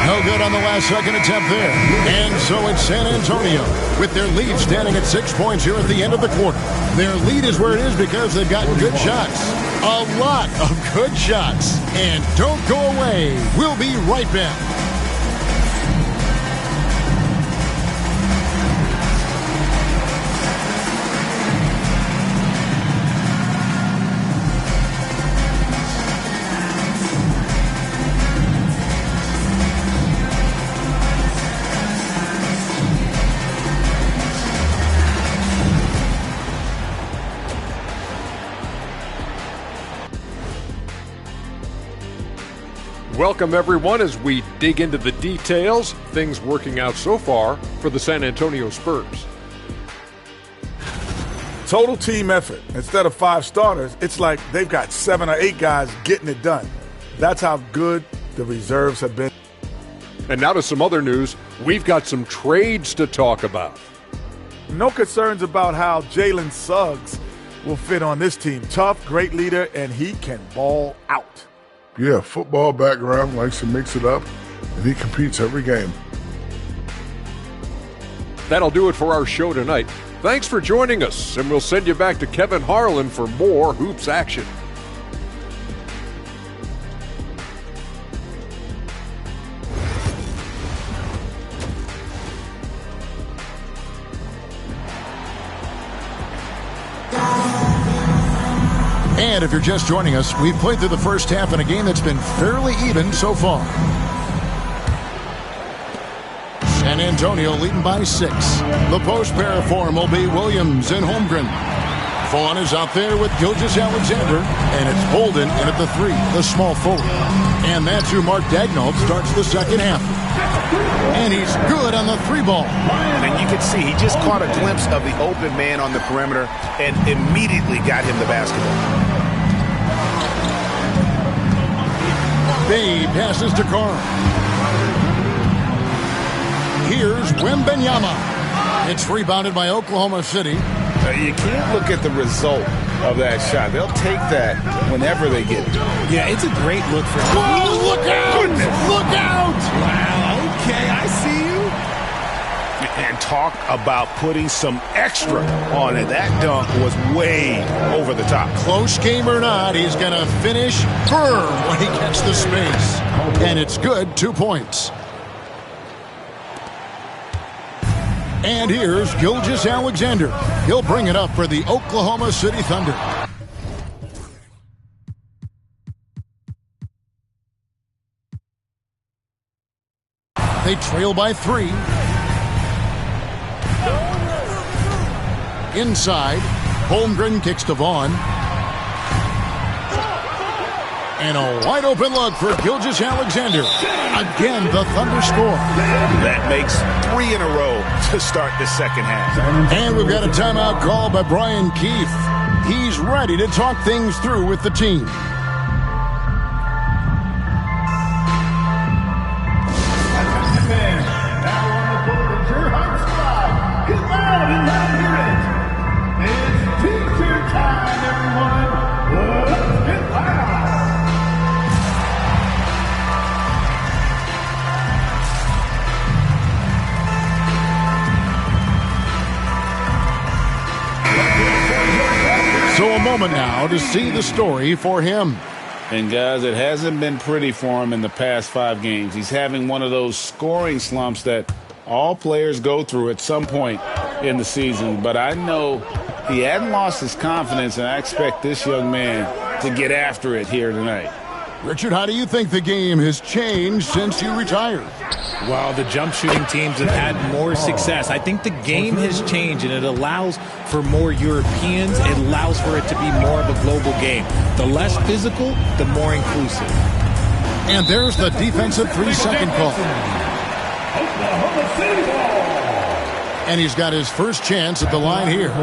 Speaker 11: No good on the last second attempt there. And so it's San Antonio with their lead standing at 6 points here at the end of the quarter. Their lead is where it is because they've gotten good shots. A lot of good shots. And don't go away. We'll be right back.
Speaker 7: Welcome, everyone, as we dig into the details. Things working out so far for the San Antonio Spurs.
Speaker 8: Total team effort. Instead of 5 starters, it's like they've got 7 or 8 guys getting it done. That's how good the reserves have been.
Speaker 7: And now to some other news. We've got some trades to talk about.
Speaker 8: No concerns about how Jalen Suggs will fit on this team. Tough, great leader, and he can ball out.
Speaker 1: Yeah, football background, likes to mix it up, and he competes every game.
Speaker 7: That'll do it for our show tonight. Thanks for joining us, and we'll send you back to Kevin Harlan for more hoops action.
Speaker 11: And if you're just joining us, we've played through the first half in a game that's been fairly even so far. San Antonio leading by 6. The post pair for him will be Williams and Holmgren. Vaughn is out there with Gilgeous-Alexander, and it's Bolden in at the 3, the small forward. And that's who Mark Daigneault starts the second half. And he's good on the 3-ball.
Speaker 16: And you can see he just caught a glimpse of the open man on the perimeter and immediately got him the basketball.
Speaker 11: Bay passes to Carl. Here's Wembanyama. It's rebounded by Oklahoma City.
Speaker 12: You can't look at the result of that shot. They'll take that whenever they get it.
Speaker 13: Yeah, it's a great look for him.
Speaker 11: Whoa, look out! Goodness. Look out!
Speaker 13: Wow, okay, I see you.
Speaker 16: And talk about putting some extra on it. That dunk was way over the top.
Speaker 11: Close game or not, he's going to finish firm when he gets the space. And it's good, 2 points. And here's Gilgeous-Alexander. He'll bring it up for the Oklahoma City Thunder. They trail by 3. Inside, Holmgren kicks to Vaughn. And a wide open look for Gilgeous-Alexander. Again, the Thunder score.
Speaker 16: That makes 3 in a row to start the second half.
Speaker 11: And we've got a timeout called by Brian Keefe. He's ready to talk things through with the team. So a moment now to see the story for him.
Speaker 12: And guys, it hasn't been pretty for him in the past 5 games. He's having one of those scoring slumps that all players go through at some point in the season. But I know he hadn't lost his confidence, and I expect this young man to get after it here tonight.
Speaker 11: Richard, how do you think the game has changed since you retired?
Speaker 13: Well, the jump shooting teams have had more success. I think the game has changed, and it allows for more Europeans. It allows for it to be more of a global game. The less physical, the more inclusive.
Speaker 11: And there's the defensive 3-second call. And he's got his first chance at the line here.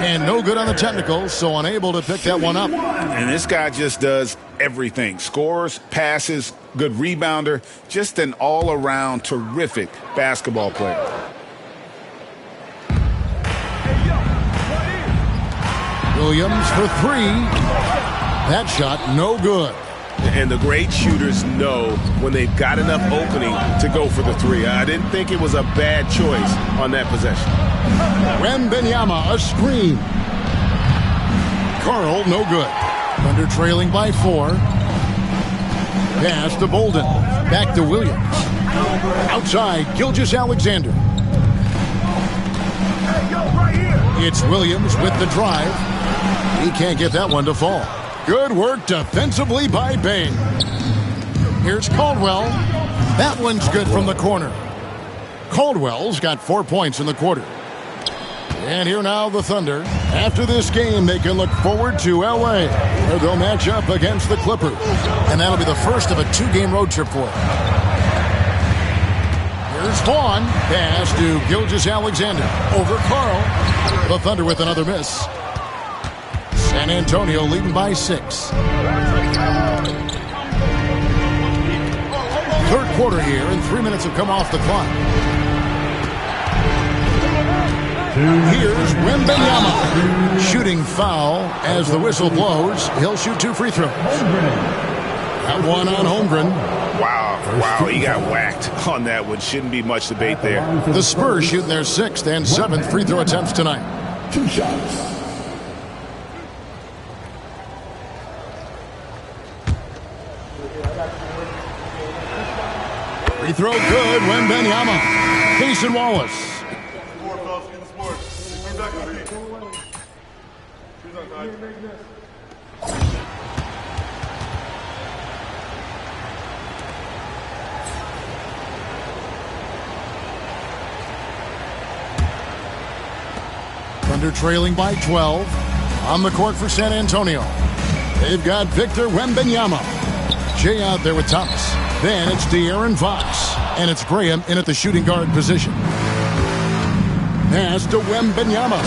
Speaker 11: And no good on the technical, so unable to pick that one up.
Speaker 16: And this guy just does everything. Scores, passes, good rebounder, just an all-around terrific basketball player.
Speaker 11: Williams for 3. That shot no good.
Speaker 16: And the great shooters know when they've got enough opening to go for the 3. I didn't think it was a bad choice on that possession.
Speaker 11: Wembanyama, a screen. Carl, no good. Thunder trailing by 4. Pass to Bolden. Back to Williams. Outside, Gilgeous-Alexander. It's Williams with the drive. He can't get that one to fall. Good work defensively by Bay. Here's Caldwell. That one's good from the corner. Caldwell's got 4 points in the quarter. And here now the Thunder. After this game, they can look forward to L.A., where they'll match up against the Clippers. And that'll be the first of a 2-game road trip for them. Here's Vaughn. Pass to Gilgeous-Alexander. Over Carl. The Thunder with another miss. San Antonio leading by 6. Third quarter here, and 3 minutes have come off the clock. Here's Wembanyama. Shooting foul as the whistle blows. He'll shoot 2 free throws. That one on Holmgren.
Speaker 16: Wow, he got whacked on that one. Shouldn't be much debate there.
Speaker 11: The Spurs shooting their 6th and 7th free throw attempts tonight.
Speaker 1: 2 shots.
Speaker 11: Free throw good, Wembanyama. Jason Wallace. And they're trailing by 12. On the court for San Antonio, they've got Victor Wembanyama. Jay out there with Thomas. Then it's De'Aaron Fox. And it's Graham in at the shooting guard position. Pass to Wembanyama.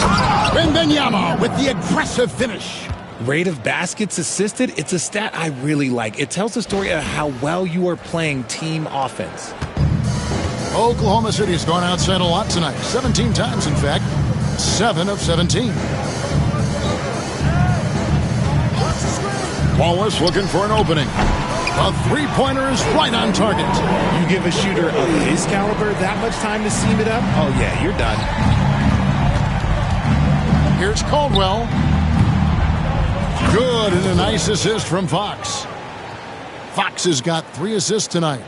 Speaker 11: Wembanyama with the aggressive finish.
Speaker 13: Rate of baskets assisted, it's a stat I really like. It tells the story of how well you are playing team offense.
Speaker 11: Oklahoma City has gone outside a lot tonight. 17 times, in fact. 7 of 17. Wallace looking for an opening. A three-pointer is right on target.
Speaker 13: You give a shooter of his caliber that much time to seam it up? Oh, yeah, you're done.
Speaker 11: Here's Caldwell. Good, and a nice assist from Fox. Fox has got 3 assists tonight.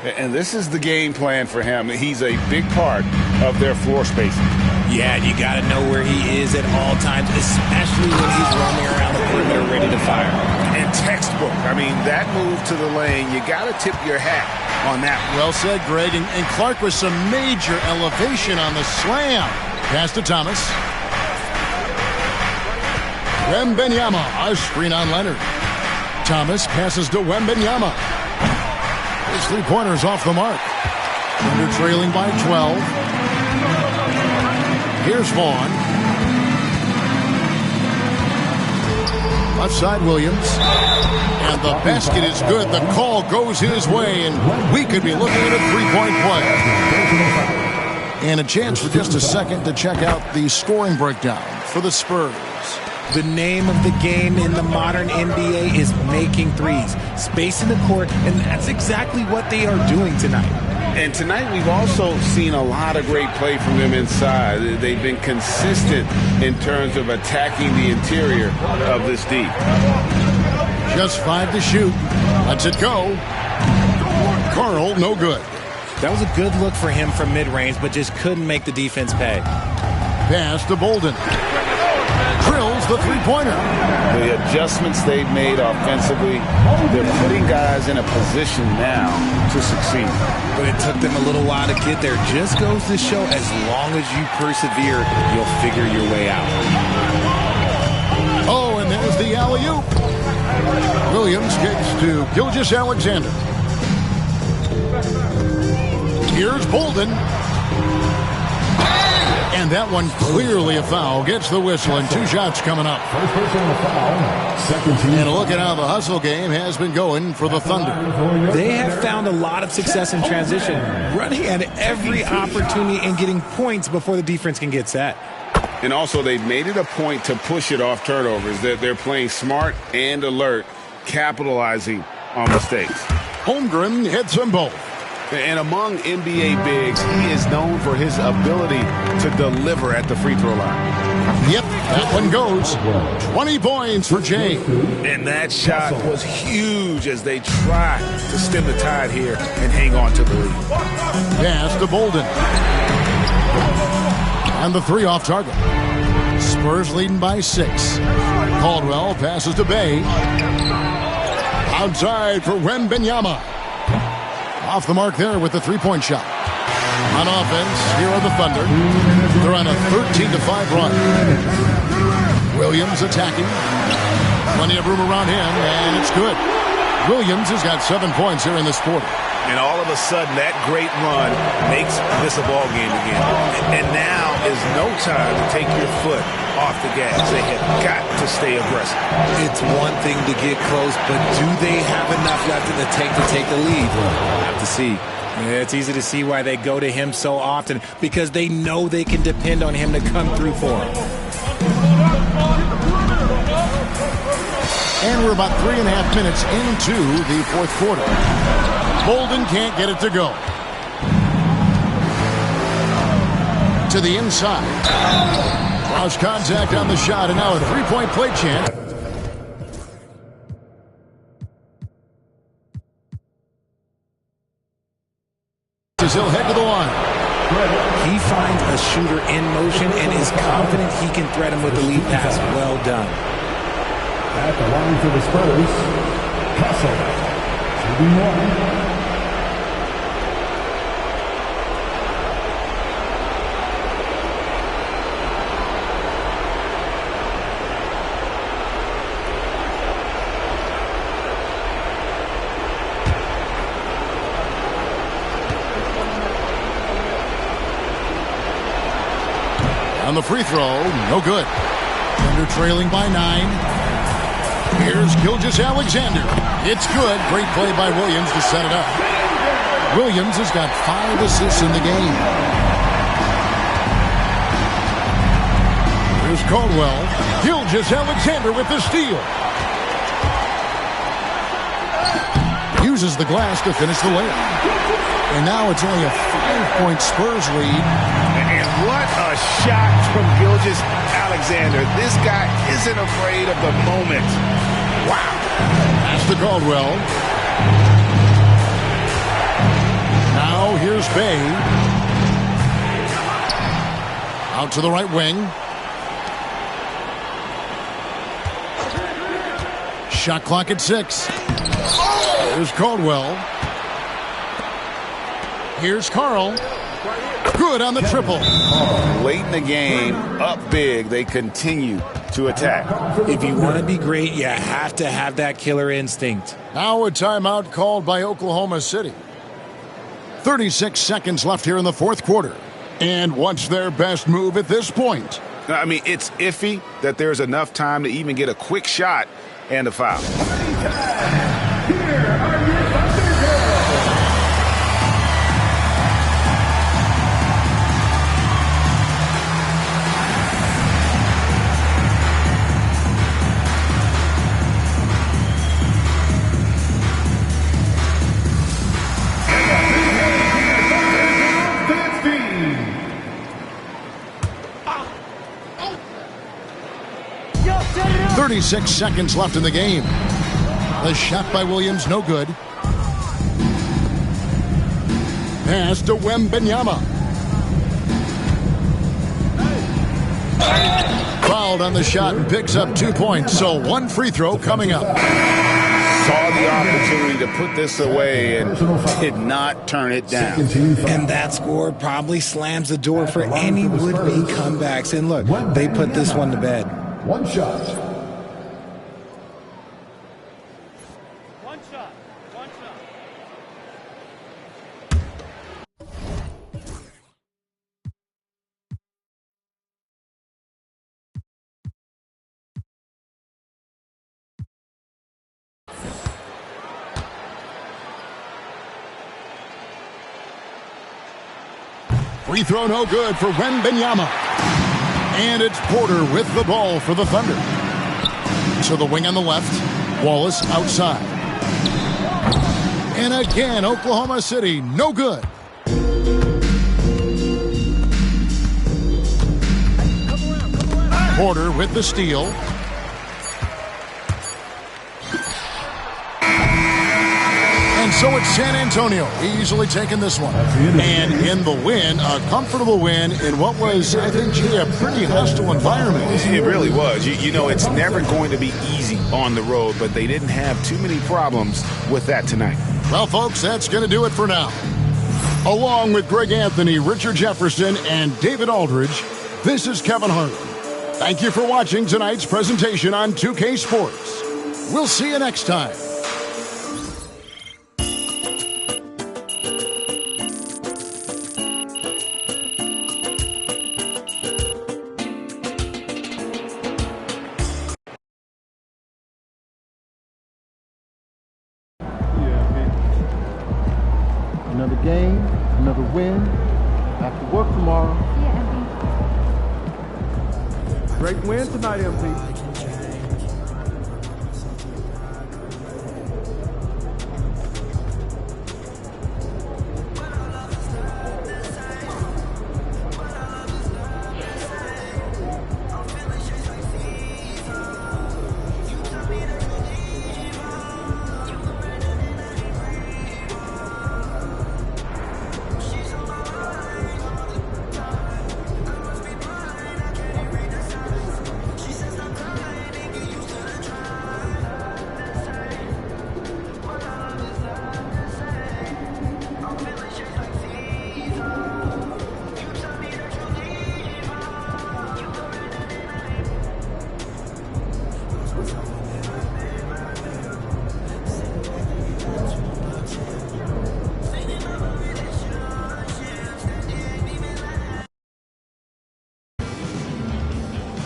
Speaker 12: And this is the game plan for him. He's a big part of their floor spacing.
Speaker 13: Yeah, you got to know where he is at all times, especially when he's roaming around the perimeter ready to fire.
Speaker 17: And textbook. I mean, that move to the lane, you got to tip your hat on that.
Speaker 11: Well said, Greg. And Clark with some major elevation on the slam. Pass to Thomas. Wembanyama, a screen on Leonard. Thomas passes to Wembanyama. His three-pointer's off the mark. And they're trailing by 12. Here's Vaughn. Left side, Williams. And the basket is good. The call goes his way, and we could be looking at a three-point play. And a chance for just a second to check out the scoring breakdown for the Spurs.
Speaker 13: The name of the game in the modern NBA is making threes, spacing the court, and that's exactly what they are doing tonight.
Speaker 12: And tonight we've also seen a lot of great play from them inside. They've been consistent in terms of attacking the interior of this deep.
Speaker 11: Just 5 to shoot. Lets it go. Carl, no good.
Speaker 13: That was a good look for him from mid-range, but just couldn't make the defense pay.
Speaker 11: Pass to Bolden. Drills the three-pointer.
Speaker 12: The adjustments they've made offensively, they're putting guys in a position now to succeed.
Speaker 13: But it took them a little while to get there. Just goes to show as long as you persevere, you'll figure your way out.
Speaker 11: Oh, and there's the alley-oop. Williams kicks to Gilgeous-Alexander. Here's Bolden. And that one clearly a foul. Gets the whistle, and 2 shots coming up.
Speaker 1: First personal foul. Second team.
Speaker 11: And look at how the hustle game has been going for the Thunder.
Speaker 13: They have found a lot of success in transition, running at every opportunity and getting points before the defense can get set.
Speaker 12: And also, they've made it a point to push it off turnovers. They're playing smart and alert, capitalizing on mistakes.
Speaker 11: Holmgren hits them both.
Speaker 17: And among NBA bigs, he is known for his ability to deliver at the free throw line.
Speaker 11: Yep, that one goes. 20 points for Jay.
Speaker 17: And that shot was huge as they try to stem the tide here and hang on to the lead.
Speaker 11: Pass to Bolden. And the 3 off target. Spurs leading by 6. Caldwell passes to Bay. Outside for Wembanyama. Off the mark there with the three-point shot. On offense, here are the Thunder. They're on a 13-5 run. Williams attacking. Plenty of room around him, and it's good. Williams has got 7 points here in this quarter.
Speaker 17: And all of a sudden, that great run makes this a ball game again. And now is no time to take your foot off the gas. They have got to stay aggressive.
Speaker 13: It's one thing to get close, but do they have enough left in the tank to take the lead? We'll have to see. Yeah, it's easy to see why they go to him so often, because they know they can depend on him to come through for them.
Speaker 11: And we're about 3.5 minutes into the fourth quarter. Bolden can't get it to go. To the inside. Cross contact on the shot, and now a three-point play chance. He'll head to the line.
Speaker 13: He finds a shooter in motion and is confident he can threat him with the lead pass. Well done.
Speaker 1: At the line for the Spurs, Castle, shooting 1.
Speaker 11: On the free throw, no good. Thunder trailing by 9. Here's Gilgeous-Alexander. It's good. Great play by Williams to set it up. Williams has got 5 assists in the game. Here's Caldwell. Gilgeous-Alexander with the steal. Uses the glass to finish the layup. And now it's only a 5-point Spurs lead.
Speaker 17: And what a shot from Gilgeous-Alexander. This guy isn't afraid of the moment. Wow.
Speaker 11: Pass to Caldwell. Now here's Bay. Out to the right wing. Shot clock at 6. Here's Caldwell. Here's Carl. Good on the triple.
Speaker 12: Late in the game, up big, they continue to attack.
Speaker 13: If you want to be great, you have to have that killer instinct.
Speaker 11: Now a timeout called by Oklahoma City. 36 seconds left here in the fourth quarter. And what's their best move at this point?
Speaker 12: I mean, it's iffy that there's enough time to even get a quick shot and a foul.
Speaker 11: Here. 36 seconds left in the game. The shot by Williams, no good. Pass to Wembanyama. Fouled on the shot and picks up 2 points. So 1 free throw coming up.
Speaker 12: Saw the opportunity to put this away and did not turn it down.
Speaker 13: And that score probably slams the door for any would-be comebacks. And look, they put this one to bed.
Speaker 1: One shot.
Speaker 11: Free throw no good for Wembanyama. And it's Porter with the ball for the Thunder. So the wing on the left, Wallace outside. And again, Oklahoma City, no good. Porter with the steal. And so it's San Antonio easily taking this one. And in the win, a comfortable win in what was, I think, a pretty hostile environment.
Speaker 12: It really was. You know, it's never going to be easy on the road, but they didn't have too many problems with that tonight.
Speaker 11: Well, folks, that's going to do it for now. Along with Greg Anthony, Richard Jefferson, and David Aldridge, this is Kevin Harlan. Thank you for watching tonight's presentation on 2K Sports. We'll see you next time.
Speaker 10: Another game, another win. Have to work tomorrow.
Speaker 2: Yeah, MP.
Speaker 10: Great win tonight, MP.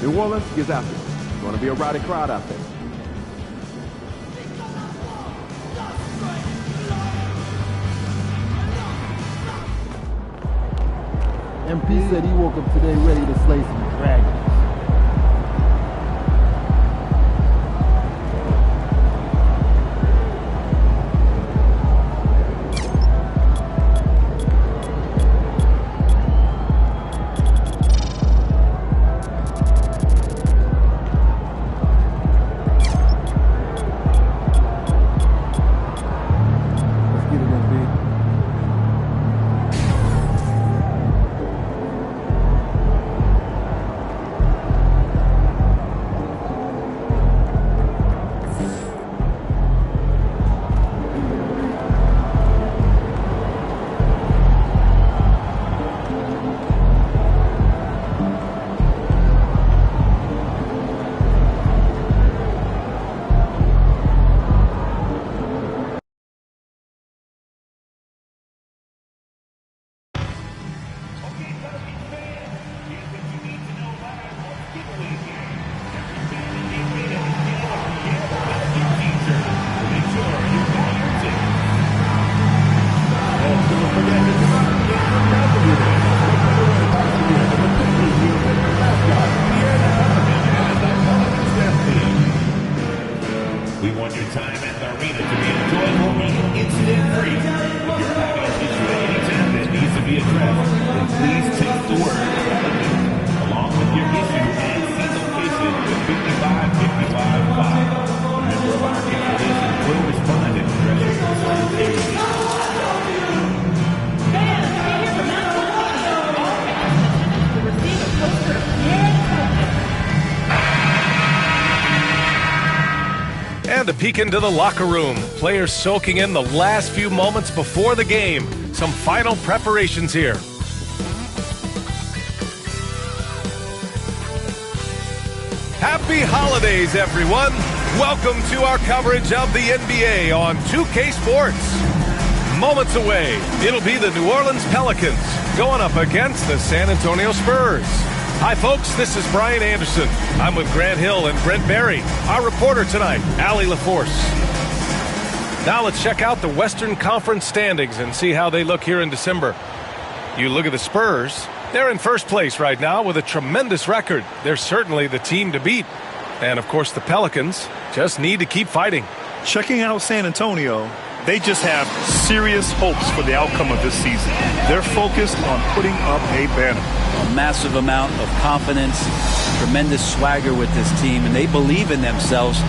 Speaker 10: New Orleans gets after it. It's going to be a rowdy crowd out there. MP said he woke up today ready to slay some dragons.
Speaker 18: We want your time at the arena to be enjoyable and incident-free. If you're having an issue at any time that needs to be addressed, then please text the word along with your issue and seat location to 55555. A member of our installation will respond and address your concerns immediately.
Speaker 3: And a peek into the locker room. Players soaking in the last few moments before the game. Some final preparations here. Happy holidays, everyone. Welcome to our coverage of the NBA on 2K Sports. Moments away, it'll be the New Orleans Pelicans going up against the San Antonio Spurs. Hi, folks. This is Brian Anderson. I'm with Grant Hill and Brent Berry. Our reporter tonight, Allie LaForce. Now let's check out the Western Conference standings and see how they look here in December. You look at the Spurs. They're in first place right now with a tremendous record. They're certainly the team to beat. And, of course, the Pelicans just need to keep fighting.
Speaker 4: Checking out San Antonio, they just have serious hopes for the outcome of this season. They're focused on putting up a banner.
Speaker 14: A massive amount of confidence, tremendous swagger with this team, and they believe in themselves.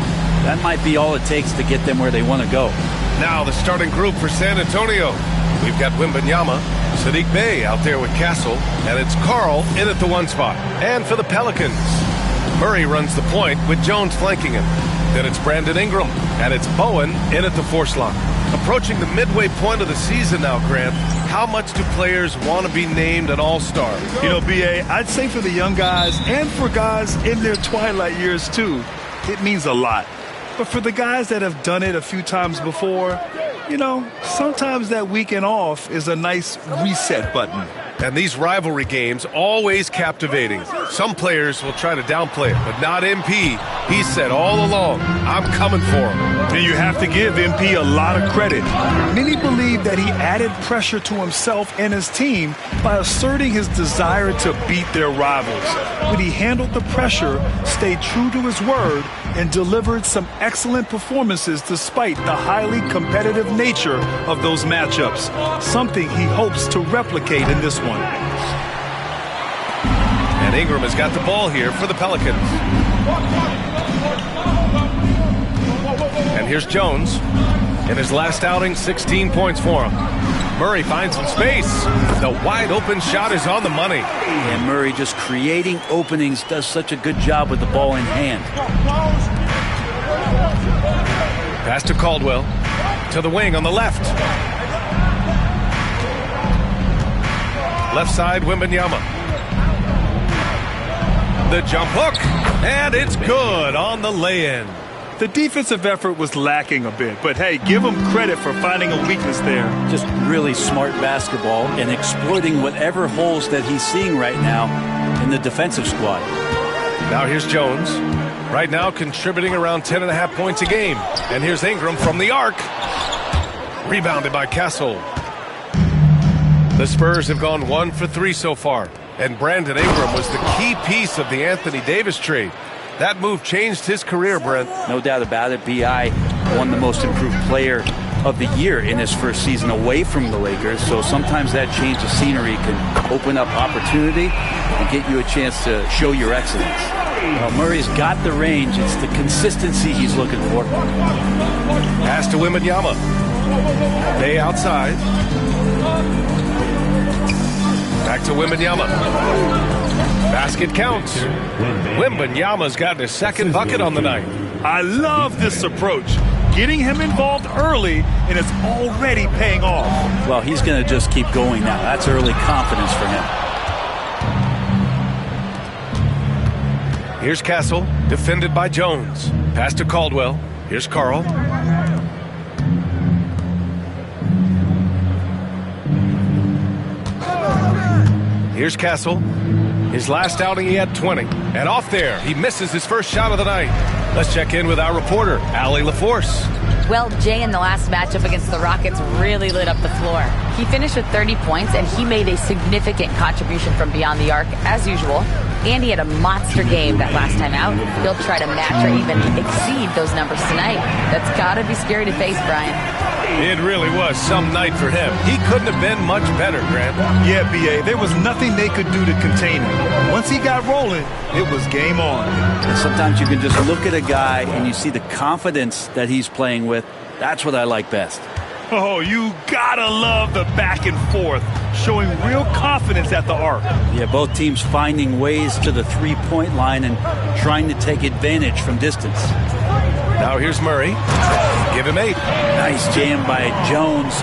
Speaker 14: That might be all it takes to get them where they want to go.
Speaker 3: Now the starting group for San Antonio. We've got Wembanyama, Sadiq Bey out there with Castle, and it's Carl in at the one spot. And for the Pelicans, Murray runs the point with Jones flanking him. Then it's Brandon Ingram, and it's Bowen in at the four slot. Approaching the midway point of the season now, Grant, how much do players want to be named an all-star?
Speaker 4: You know, B.A., I'd say for the young guys and for guys in their twilight years, too, it means a lot. But for the guys that have done it a few times before, you know, sometimes that weekend off is a nice reset button.
Speaker 3: And these rivalry games, always captivating. Some players will try to downplay it, but not MP. He said all along, I'm coming for him.
Speaker 4: And you have to give MP a lot of credit. Many believe that he added pressure to himself and his team by asserting his desire to beat their rivals. But he handled the pressure, stayed true to his word, and delivered some excellent performances despite the highly competitive nature of those matchups, something he hopes to replicate in this one.
Speaker 3: And Ingram has got the ball here for the Pelicans. And here's Jones. In his last outing, 16 points for him. Murray finds some space. The wide open shot is on the money.
Speaker 14: And Murray just creating openings, does such a good job with the ball in hand.
Speaker 3: Pass to Caldwell. To the wing on the left. Left side, Wembanyama. The jump hook, and it's good on the lay-in.
Speaker 4: The defensive effort was lacking a bit, but hey, give him credit for finding a weakness there.
Speaker 14: Just really smart basketball and exploiting whatever holes that he's seeing right now in the defensive squad.
Speaker 3: Now here's Jones. Right now contributing around 10.5 points a game. And here's Ingram from the arc. Rebounded by Castle. The Spurs have gone 1 for 3 so far. And Brandon Ingram was the key piece of the Anthony Davis trade. That move changed his career, Brent.
Speaker 14: No doubt about it. B.I. won the most improved player of the year in his first season away from the Lakers. So sometimes that change of scenery can open up opportunity and get you a chance to show your excellence. Well, Murray's got the range. It's the consistency he's looking for.
Speaker 3: Pass to Wembanyama. Bay outside. Back to Wembanyama. Basket counts. Wembanyama's gotten his second bucket on the night.
Speaker 4: I love this approach. Getting him involved early, and it's already paying off.
Speaker 14: Well, he's going to just keep going now. That's early confidence for him.
Speaker 3: Here's Castle, defended by Jones. Pass to Caldwell. Here's Carl. Here's Castle. His last outing, he had 20. And off there, he misses his first shot of the night. Let's check in with our reporter, Allie LaForce.
Speaker 6: Well, Jay in the last matchup against the Rockets really lit up the floor. He finished with 30 points, and he made a significant contribution from beyond the arc, as usual. And he had a monster game that last time out. He'll try to match or even exceed those numbers tonight. That's got to be scary to face, Brian.
Speaker 3: It really was some night for him. He couldn't have been much better, Grant.
Speaker 4: Yeah, B.A., there was nothing they could do to contain him. Once he got rolling, it was game on.
Speaker 14: And sometimes you can just look at a guy and you see the confidence that he's playing with. That's what I like best.
Speaker 4: Oh, you gotta love the back and forth, showing real confidence at the arc.
Speaker 14: Yeah, both teams finding ways to the three-point line and trying to take advantage from distance.
Speaker 3: Now here's Murray. Give him 8.
Speaker 14: Nice jam by Jones,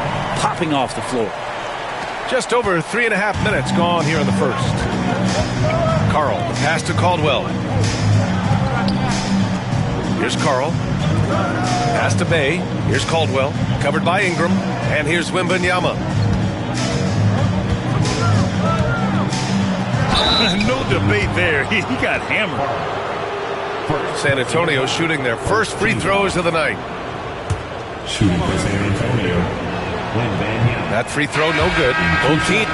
Speaker 14: popping off the floor.
Speaker 3: Just over 3.5 minutes gone here in the first. Carl, the pass to Caldwell. Here's Carl. Pass to Bay. Here's Caldwell. Covered by Ingram. And here's Wembanyama.
Speaker 4: No debate there. He got hammered.
Speaker 3: San Antonio shooting their first free throws of the night.
Speaker 18: Shooting for San Antonio. Wembanyama.
Speaker 3: That free throw, no good. Both teams.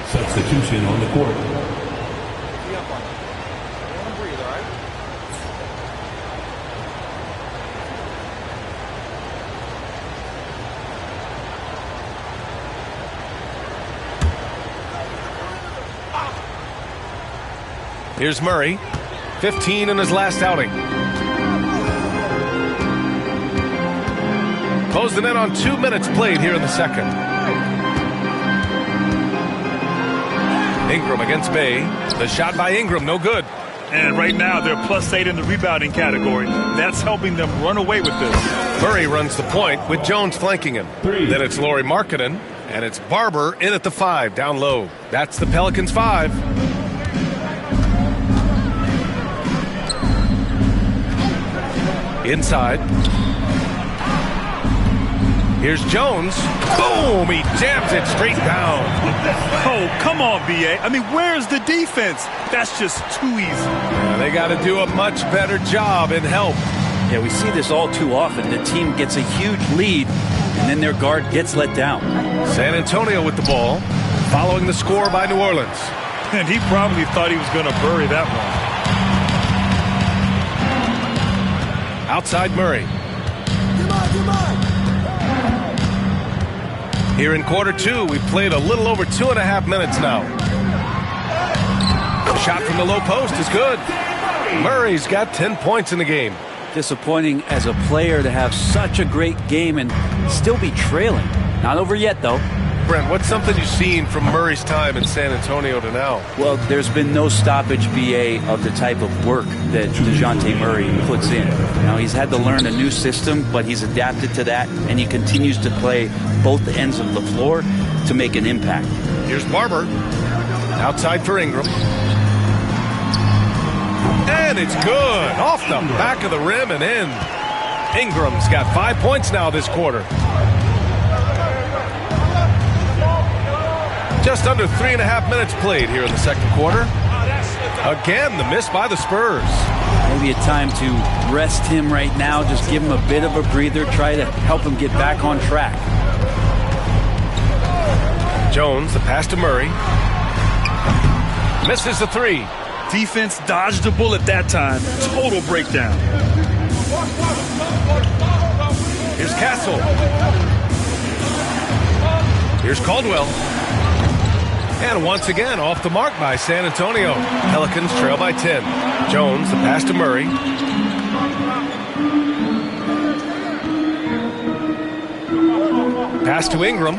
Speaker 18: Substitution on the court.
Speaker 3: Here's Murray, 15 in his last outing. Closing in on 2 minutes played here in the second. Ingram against Bay. The shot by Ingram, no good.
Speaker 4: And right now, they're +8 in the rebounding category. That's helping them run away with this.
Speaker 3: Murray runs the point with Jones flanking him. Then it's Lauri Markkanen, and it's Barber in at the 5, down low. That's the Pelicans' 5. Inside. Here's Jones. Boom! He jams it straight down.
Speaker 4: Oh, come on, B.A. I mean, where's the defense? That's just too easy.
Speaker 3: Yeah, they got to do a much better job in help.
Speaker 14: Yeah, we see this all too often. The team gets a huge lead, and then their guard gets let down.
Speaker 3: San Antonio with the ball, following the score by New Orleans.
Speaker 4: And he probably thought he was going to bury that one.
Speaker 3: Outside Murray. Here in quarter 2, we've played a little over 2.5 minutes now. The shot from the low post is good. Murray's got 10 points in the game.
Speaker 14: Disappointing as a player to have such a great game and still be trailing. Not over yet, though.
Speaker 3: Brent, what's something you've seen from Murray's time in San Antonio to now?
Speaker 14: Well, there's been no stoppage, BA, of the type of work that DeJounte Murray puts in. Now, he's had to learn a new system, but he's adapted to that, and he continues to play both ends of the floor to make an impact.
Speaker 3: Here's Barber. Outside for Ingram. And it's good. Off the back of the rim and in. Ingram's got 5 points now this quarter. Just Just under 3.5 minutes played here in the second quarter. Again, the miss by the Spurs.
Speaker 14: Maybe a time to rest him right now. Just give him a bit of a breather. Try to help him get back on track.
Speaker 3: Jones, the pass to Murray. Misses the three.
Speaker 4: Defense dodged the bullet that time. Total breakdown.
Speaker 3: Here's Castle. Here's Caldwell. And once again, off the mark by San Antonio. Pelicans trail by 10. Jones, the pass to Murray. Pass to Ingram.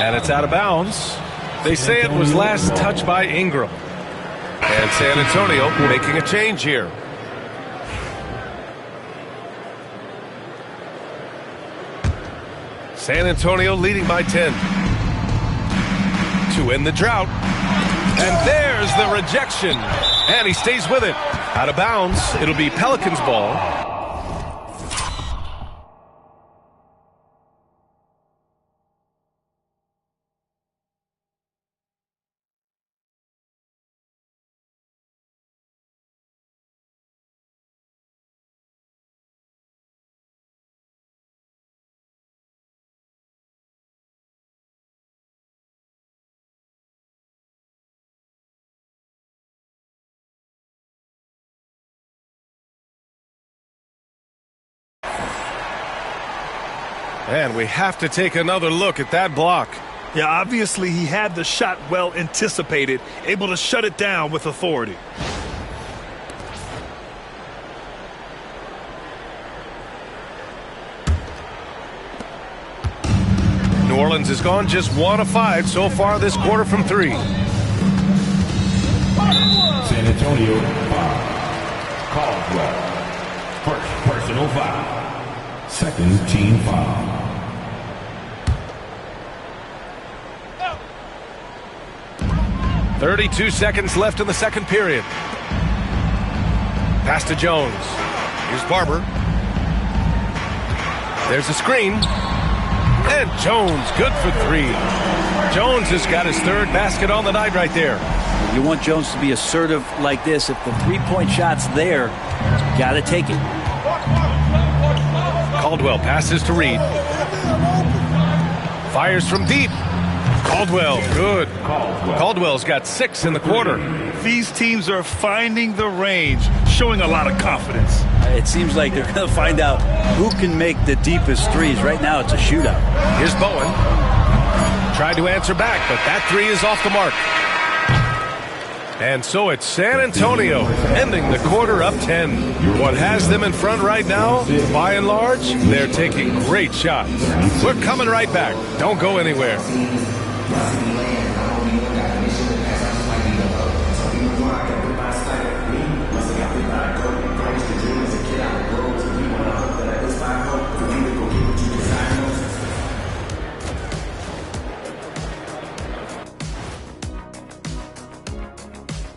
Speaker 3: And it's out of bounds. They say it was last touched by Ingram. And San Antonio making a change here. San Antonio leading by 10 to end the drought. And there's the rejection. And he stays with it. Out of bounds. It'll be Pelicans ball. And we have to take another look at that block.
Speaker 4: Yeah, obviously he had the shot well anticipated, able to shut it down with authority.
Speaker 3: New Orleans has gone just 1 of 5 so far this quarter from 3.
Speaker 18: San Antonio foul. Caldwell. First personal foul. Second team foul.
Speaker 3: 32 seconds left in the second period. Pass to Jones. Here's Barber. There's a screen. And Jones, good for 3. Jones has got his 3rd basket on the night right there.
Speaker 14: You want Jones to be assertive like this. If the three-point shot's there, got to take it.
Speaker 3: Caldwell passes to Reed. Fires from deep. Caldwell, good. Caldwell's got 6 in the quarter.
Speaker 4: These teams are finding the range, showing a lot of confidence.
Speaker 14: It seems like they're going to find out who can make the deepest threes. Right now, it's a shootout.
Speaker 3: Here's Bowen. Tried to answer back, but that 3 is off the mark. And so it's San Antonio ending the quarter up 10. What has them in front right now, by and large, they're taking great shots. We're coming right back. Don't go anywhere.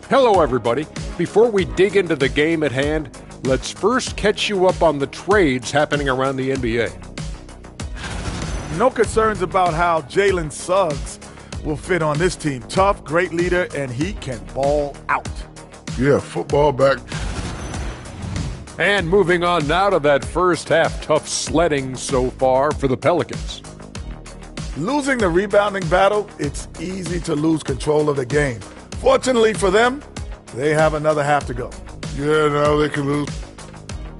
Speaker 7: Hello, everybody. Before we dig into the game at hand, let's first catch you up on the trades happening around the NBA.
Speaker 8: No concerns about how Jalen Suggs will fit on this team. Tough, great leader, and he can ball out.
Speaker 1: Yeah, football back.
Speaker 7: And moving on now to that first half, tough sledding so far for the Pelicans.
Speaker 8: Losing the rebounding battle, it's easy to lose control of the game. Fortunately for them, they have another half to go.
Speaker 1: Yeah, now they can lose.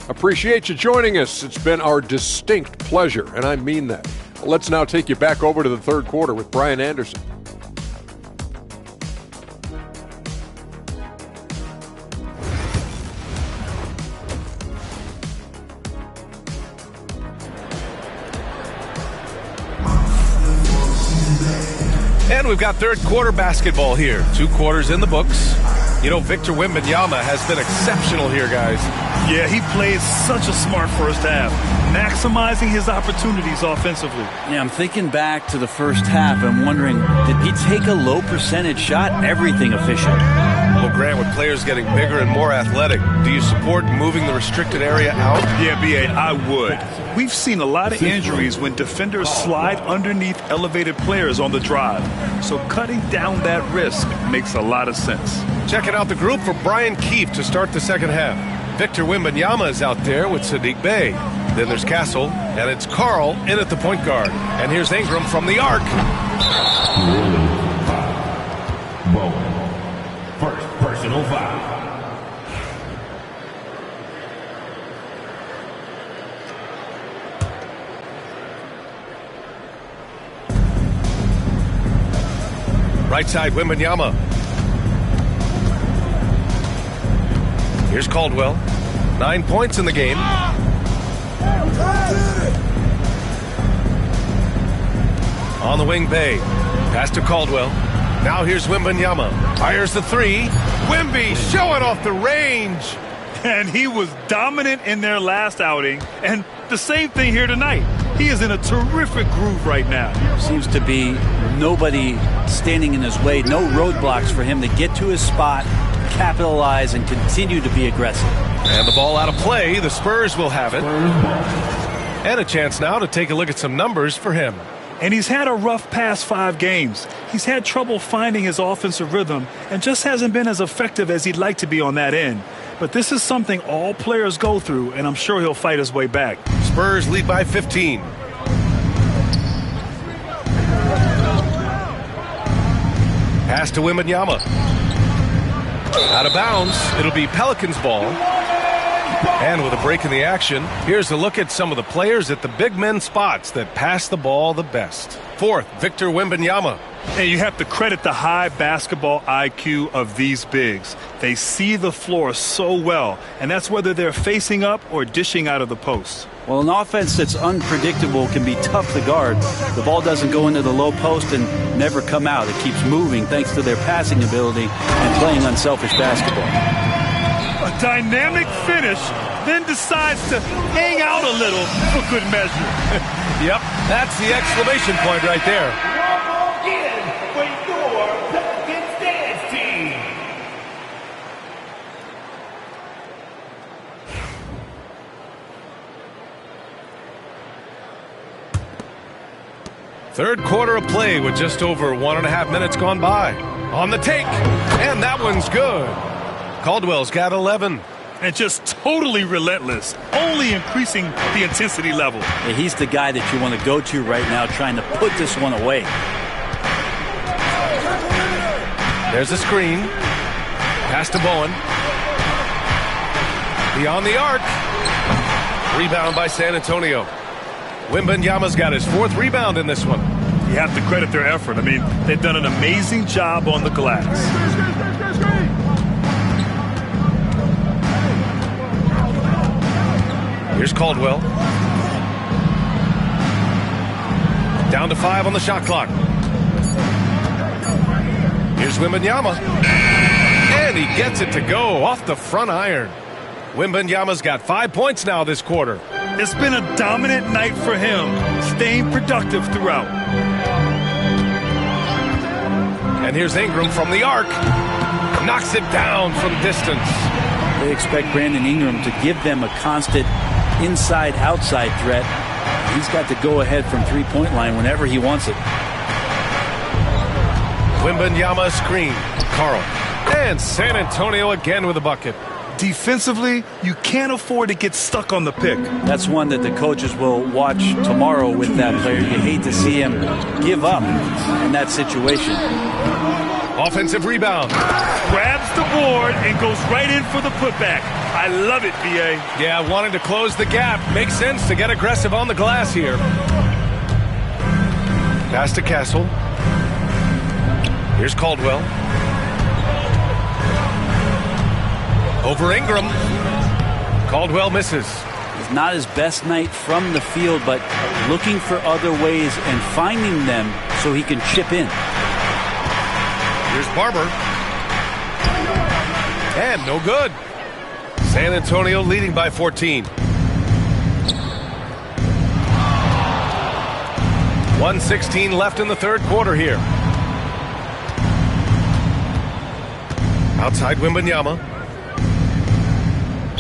Speaker 7: Appreciate you joining us. It's been our distinct pleasure, and I mean that. Let's now take you back over to the third quarter with Brian Anderson.
Speaker 3: And we've got third quarter basketball here. 2 quarters in the books. You know, Victor Wembanyama has been exceptional here, guys.
Speaker 4: Yeah, he played such a smart first half, maximizing his opportunities offensively.
Speaker 14: Yeah, I'm thinking back to the first half and wondering, did he take a low percentage shot? Everything efficient.
Speaker 3: Well, Grant, with players getting bigger and more athletic, do you support moving the restricted area out?
Speaker 4: Yeah, B.A., I would. We've seen a lot of injuries when defenders slide underneath elevated players on the drive. So cutting down that risk makes a lot of sense.
Speaker 3: Checking out the group for Brian Keefe to start the second half. Victor Wembanyama is out there with Sadiq Bey. Then there's Castle, and it's Carl in at the point guard. And here's Ingram from the arc.
Speaker 18: First personal foul.
Speaker 3: Right side, Wembanyama. Here's Caldwell. 9 points in the game. On the wing, Bey. Pass to Caldwell. Now here's Wembanyama. Fires the three. Wemby showing off the range.
Speaker 4: And he was dominant in their last outing. And the same thing here tonight. He is in a terrific groove right now.
Speaker 14: Seems to be nobody standing in his way. No roadblocks for him to get to his spot, capitalize, and continue to be aggressive.
Speaker 3: And the ball out of play. The Spurs will have it. And a chance now to take a look at some numbers for him.
Speaker 4: And he's had a rough past 5 games. He's had trouble finding his offensive rhythm and just hasn't been as effective as he'd like to be on that end. But this is something all players go through, and I'm sure he'll fight his way back.
Speaker 3: Spurs lead by 15. Pass to Wembanyama. Out of bounds. It'll be Pelicans ball. And with a break in the action, here's a look at some of the players at the big men spots that pass the ball the best. Fourth, Victor Wembanyama.
Speaker 4: And you have to credit the high basketball IQ of these bigs. They see the floor so well, and that's whether they're facing up or dishing out of the post.
Speaker 14: Well, an offense that's unpredictable can be tough to guard. The ball doesn't go into the low post and never come out. It keeps moving thanks to their passing ability and playing unselfish basketball.
Speaker 4: A dynamic finish, then decides to hang out a little for good measure.
Speaker 3: Yep, that's the exclamation point right there. Third quarter of play with just over 1.5 minutes gone by. On the take, and that one's good. Caldwell's got 11.
Speaker 4: And just totally relentless, only increasing the intensity level.
Speaker 14: Yeah, he's the guy that you want to go to right now, trying to put this one away.
Speaker 3: There's a screen. Pass to Bowen. Beyond the arc. Rebound by San Antonio. Wembanyama's got his 4th rebound in this one.
Speaker 4: You have to credit their effort. I mean, they've done an amazing job on the glass.
Speaker 3: Here's Caldwell. Down to 5 on the shot clock. Here's Wembanyama. And he gets it to go off the front iron. Wembanyama's got 5 points now this quarter.
Speaker 4: It's been a dominant night for him, staying productive throughout.
Speaker 3: And here's Ingram from the arc. Knocks it down from distance.
Speaker 14: They expect Brandon Ingram to give them a constant inside-outside threat. He's got to go ahead from three-point line whenever he wants it.
Speaker 3: Wembanyama screen. Carl. And San Antonio again with a bucket.
Speaker 4: Defensively, you can't afford to get stuck on the pick.
Speaker 14: That's one that the coaches will watch tomorrow with that player. You hate to see him give up in that situation.
Speaker 3: Offensive rebound.
Speaker 4: Grabs the board and goes right in for the putback. I love it, B.A.
Speaker 3: Yeah, wanting to close the gap. Makes sense to get aggressive on the glass here. Pass to Castle. Here's Caldwell. Over Ingram. Caldwell misses.
Speaker 14: It's not his best night from the field, but looking for other ways and finding them so he can chip in.
Speaker 3: Here's Barber. And no good. San Antonio leading by 14. 1:16 left in the third quarter here. Outside Wembanyama.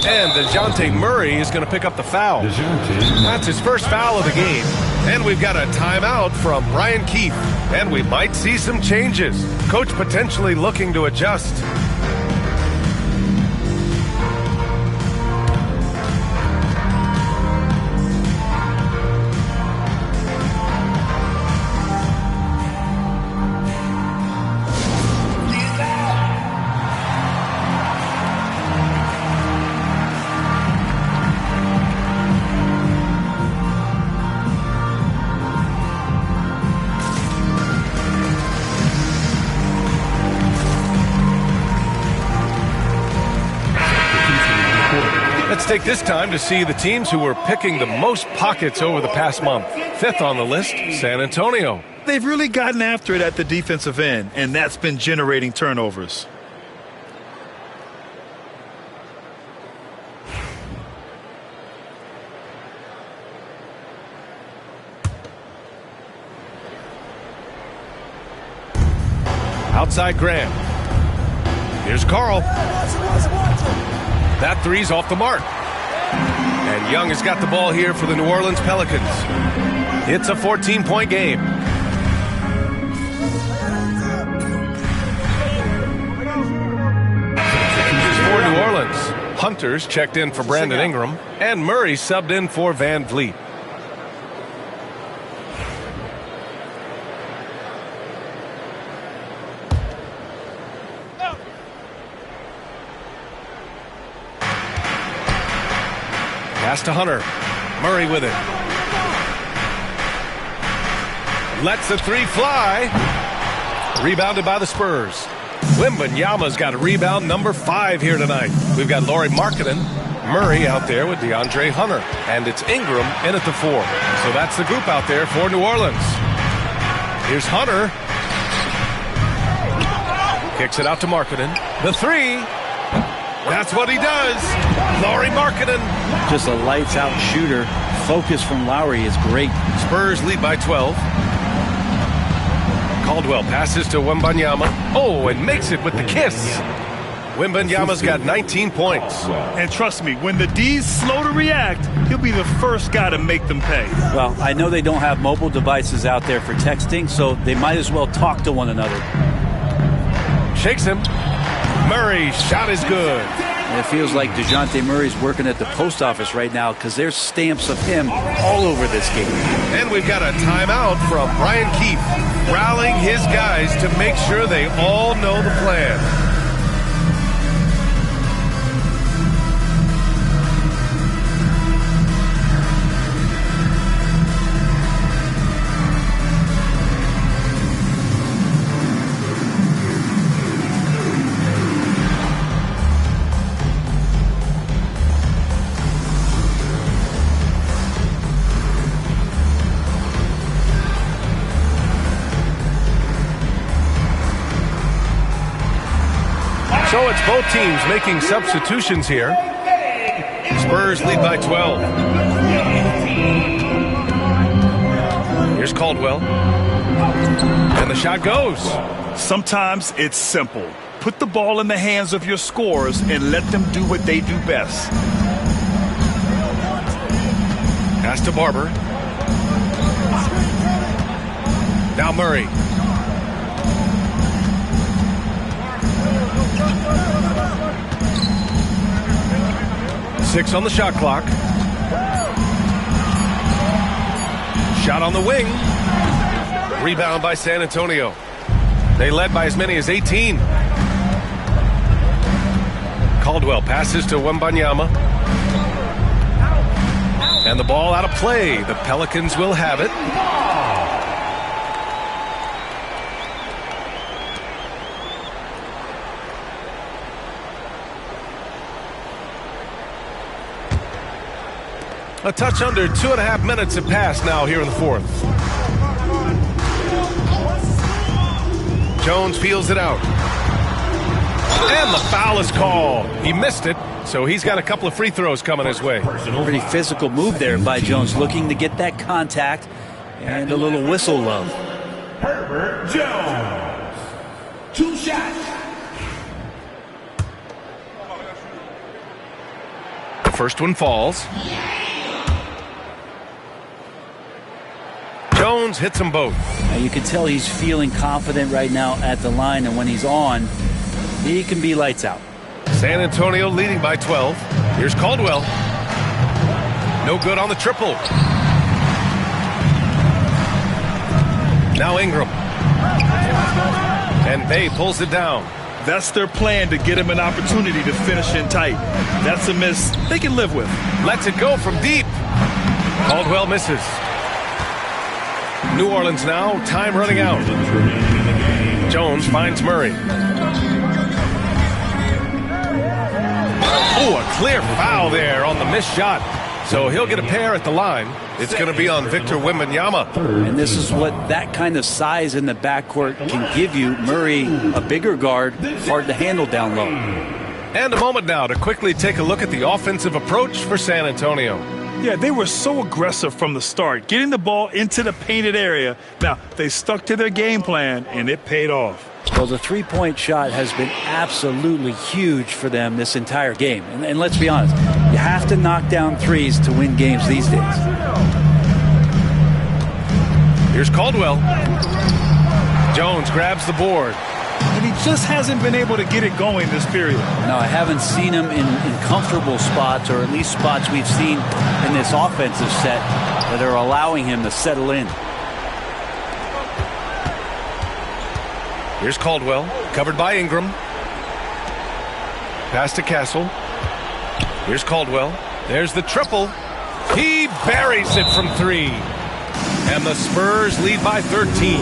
Speaker 3: And DeJounte Murray is going to pick up the foul. That's his first foul of the game. And we've got a timeout from Brian Keefe. And we might see some changes. Coach potentially looking to adjust. Let's take this time to see the teams who were picking the most pockets over the past month. Fifth on the list, San Antonio.
Speaker 4: They've really gotten after it at the defensive end, and that's been generating turnovers.
Speaker 3: Outside Graham. Here's Carl. That three's off the mark. And Young has got the ball here for the New Orleans Pelicans. It's a 14-point game. For New Orleans, Hunter's checked in for Brandon Ingram, and Murray subbed in for Van Vliet. Pass to Hunter. Murray with it. Lets the three fly. Rebounded by the Spurs. Wembanyama's got a rebound number 5 here tonight. We've got Lauri Markkanen, Murray out there with DeAndre Hunter. And it's Ingram in at the 4. So that's the group out there for New Orleans. Here's Hunter. Kicks it out to Markkanen. The 3. That's what he does. Lauri Markkanen.
Speaker 14: Just a lights-out shooter. Focus from Lowry is great.
Speaker 3: Spurs lead by 12. Caldwell passes to Wembanyama. Oh, and makes it with the kiss. Wembanyama's got 19 points.
Speaker 4: And trust me, when the D's slow to react, he'll be the first guy to make them pay.
Speaker 14: Well, I know they don't have mobile devices out there for texting, so they might as well talk to one another.
Speaker 3: Shakes him. Murray's shot is good.
Speaker 14: And it feels like DeJounte Murray's working at the post office right now because there's stamps of him all over this game.
Speaker 3: And we've got a timeout from Brian Keefe, rallying his guys to make sure they all know the plan. So it's both teams making substitutions here. Spurs lead by 12. Here's Caldwell. And the shot goes.
Speaker 4: Sometimes it's simple. Put the ball in the hands of your scorers and let them do what they do best.
Speaker 3: Pass to Barber. Now Murray. Six on the shot clock. Shot on the wing. Rebound by San Antonio. They led by as many as 18. Caldwell passes to Wembanyama. And the ball out of play. The Pelicans will have it. A touch under 2.5 minutes have passed now here in the fourth. Jones peels it out. And the foul is called. He missed it, so he's got a couple of free throws coming his way.
Speaker 14: Pretty physical move there by Jones, looking to get that contact and a little whistle love.
Speaker 18: Herbert Jones. 2 shots.
Speaker 3: first one falls. Jones hits them both.
Speaker 19: Now you can tell he's feeling confident right now at the line, and when he's on, he can be lights out.
Speaker 3: San Antonio leading by 12. Here's Caldwell. No good on the triple. Now Ingram. And Bay pulls it down.
Speaker 4: That's their plan, to get him an opportunity to finish in tight. That's a miss they can live with.
Speaker 3: Lets it go from deep. Caldwell misses. New Orleans now, time running out. Jones finds Murray. Oh, a clear foul there on the missed shot. So he'll get a pair at the line. It's going to be on Victor Wembanyama.
Speaker 19: And this is what that kind of size in the backcourt can give you. Murray, a bigger guard, hard to handle down low.
Speaker 3: And a moment now to quickly take a look at the offensive approach for San Antonio.
Speaker 4: Yeah, they were so aggressive from the start, getting the ball into the painted area. Now, they stuck to their game plan, and it paid off.
Speaker 19: Well, the three-point shot has been absolutely huge for them this entire game. And let's be honest, you have to knock down threes to win games these days.
Speaker 3: Here's Caldwell. Jones grabs the board.
Speaker 4: And he just hasn't been able to get it going this period.
Speaker 19: No, I haven't seen him in comfortable spots, or at least spots we've seen in this offensive set that are allowing him to settle in.
Speaker 3: Here's Caldwell, covered by Ingram. Pass to Castle. Here's Caldwell. There's the triple. He buries it from three. And the Spurs lead by 13.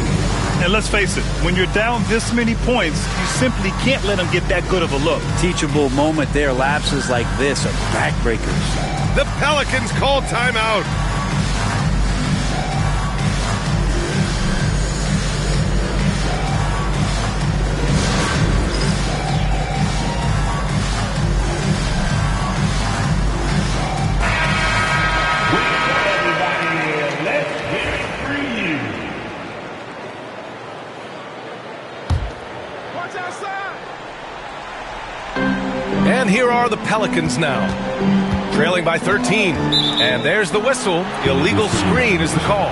Speaker 4: And let's face it, when you're down this many points, you simply can't let them get that good of a look.
Speaker 19: Teachable moment there. Lapses like this are backbreakers.
Speaker 3: The Pelicans call timeout. And here are the Pelicans now, trailing by 13. And there's the whistle. Illegal screen is the call.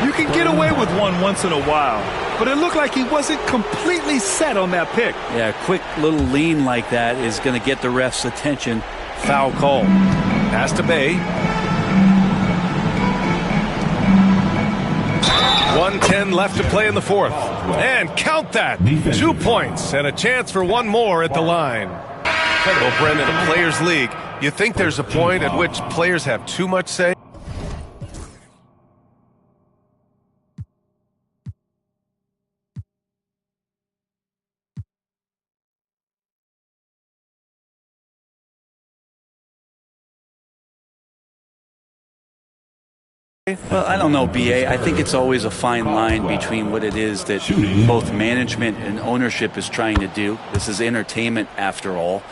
Speaker 4: You can get away with one once in a while, but it looked like he wasn't completely set on that pick.
Speaker 19: Yeah, a quick little lean like that is going to get the ref's attention. Foul call.
Speaker 3: Pass to Bay. 1:10 left to play in the fourth. And count that. 2 points and a chance for one more at the line. Well, Brendan, a Players League, you think there's a point at which players have too much say?
Speaker 19: Well, I don't know, B.A. I think it's always a fine line between what it is that both management and ownership is trying to do. This is entertainment after all.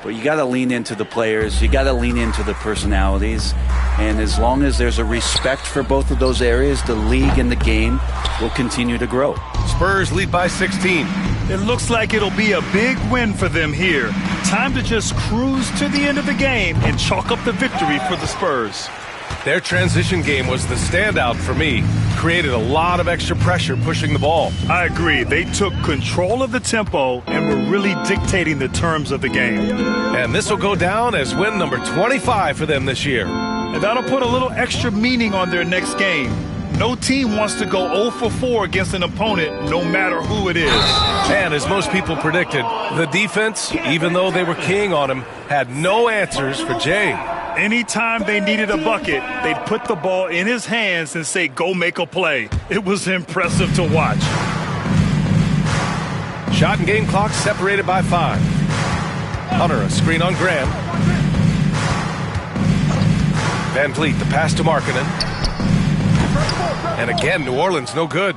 Speaker 19: But you got to lean into the players. You got to lean into the personalities. And as long as there's a respect for both of those areas, the league and the game will continue to grow.
Speaker 3: Spurs lead by 16.
Speaker 4: It looks like it'll be a big win for them here. Time to just cruise to the end of the game and chalk up the victory for the Spurs.
Speaker 3: Their transition game was the standout for me. Created a lot of extra pressure pushing the ball.
Speaker 4: I agree. They took control of the tempo and were really dictating the terms of the game.
Speaker 3: And this will go down as win number 25 for them this year.
Speaker 4: And that'll put a little extra meaning on their next game. No team wants to go 0 for 4 against an opponent, no matter who it is.
Speaker 3: And as most people predicted, the defense, even though they were keying on him, had no answers for Jay.
Speaker 4: Anytime they needed a bucket, they'd put the ball in his hands and say, go make a play. It was impressive to watch.
Speaker 3: Shot and game clock separated by 5. Hunter, a screen on Graham. Van Vliet, the pass to Markkanen. And again, New Orleans, no good.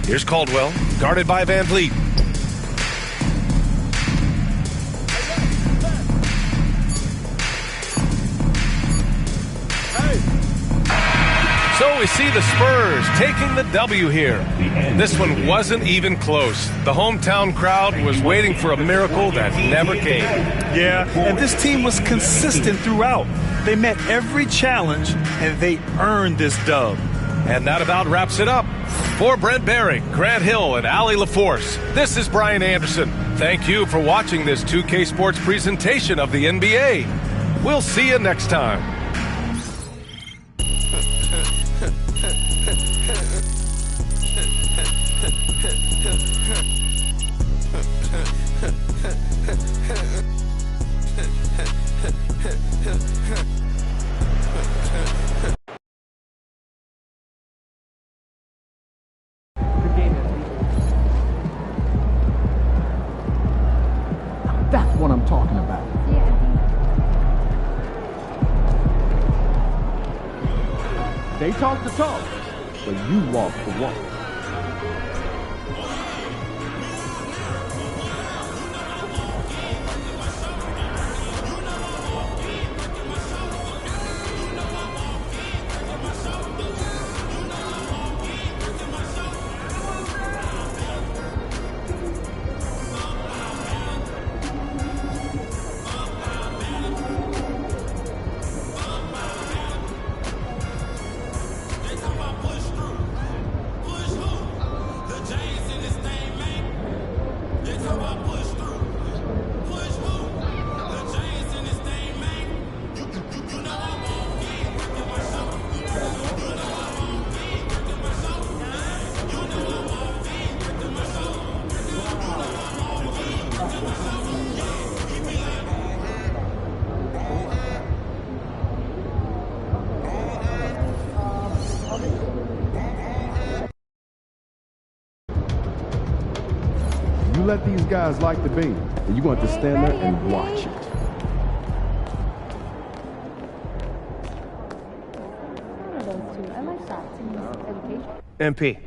Speaker 3: Here's Caldwell, guarded by Van Vliet. So we see see the Spurs taking the W here. This one wasn't even close. The hometown crowd was waiting for a miracle that never came.
Speaker 4: Yeah, and this team was consistent throughout. They met every challenge, and they earned this dub.
Speaker 3: And that about wraps it up. For Brent Barry, Grant Hill, and Allie LaForce, this is Brian Anderson. Thank you for watching this 2K Sports presentation of the NBA. We'll see you next time.
Speaker 10: That's what I'm talking about. They talk the talk, but you walk the walk. You let these guys like the beat, and you're going to stand there and watch it.
Speaker 20: MP,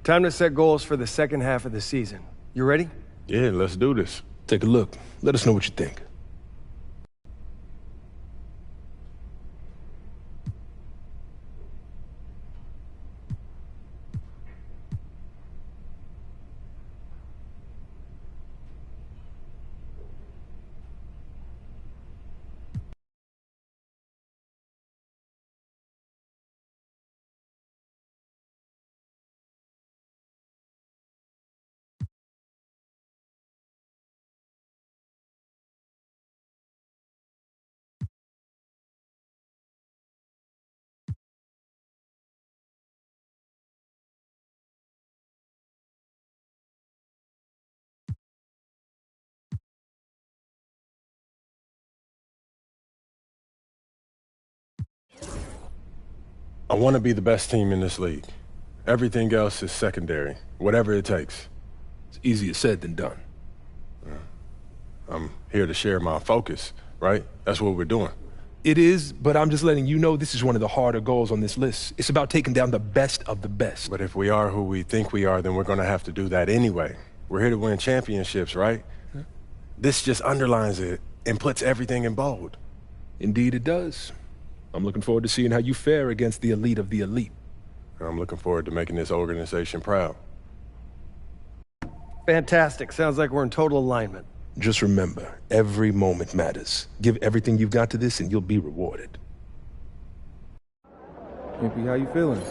Speaker 20: time to set goals for the second half of the season. You ready?
Speaker 21: Yeah, let's do this. Take a look. Let us know what you think. I want to be the best team in this league. Everything else is secondary, whatever it takes. It's easier said than done. I'm here to share my focus, right? That's what we're doing.
Speaker 22: It is, but I'm just letting you know this is one of the harder goals on this list. It's about taking down the best of the best.
Speaker 21: But if we are who we think we are, then we're going to have to do that anyway. We're here to win championships, right?
Speaker 22: Huh?
Speaker 21: This just underlines it and puts everything in bold.
Speaker 22: Indeed it does. I'm looking forward to seeing how you fare against the elite of the elite.
Speaker 21: I'm looking forward to making this organization proud.
Speaker 20: Fantastic. Sounds like we're in total alignment.
Speaker 22: Just remember, every moment matters. Give everything you've got to this and you'll be rewarded.
Speaker 23: MP, how you feeling?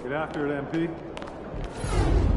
Speaker 23: Get after it, MP.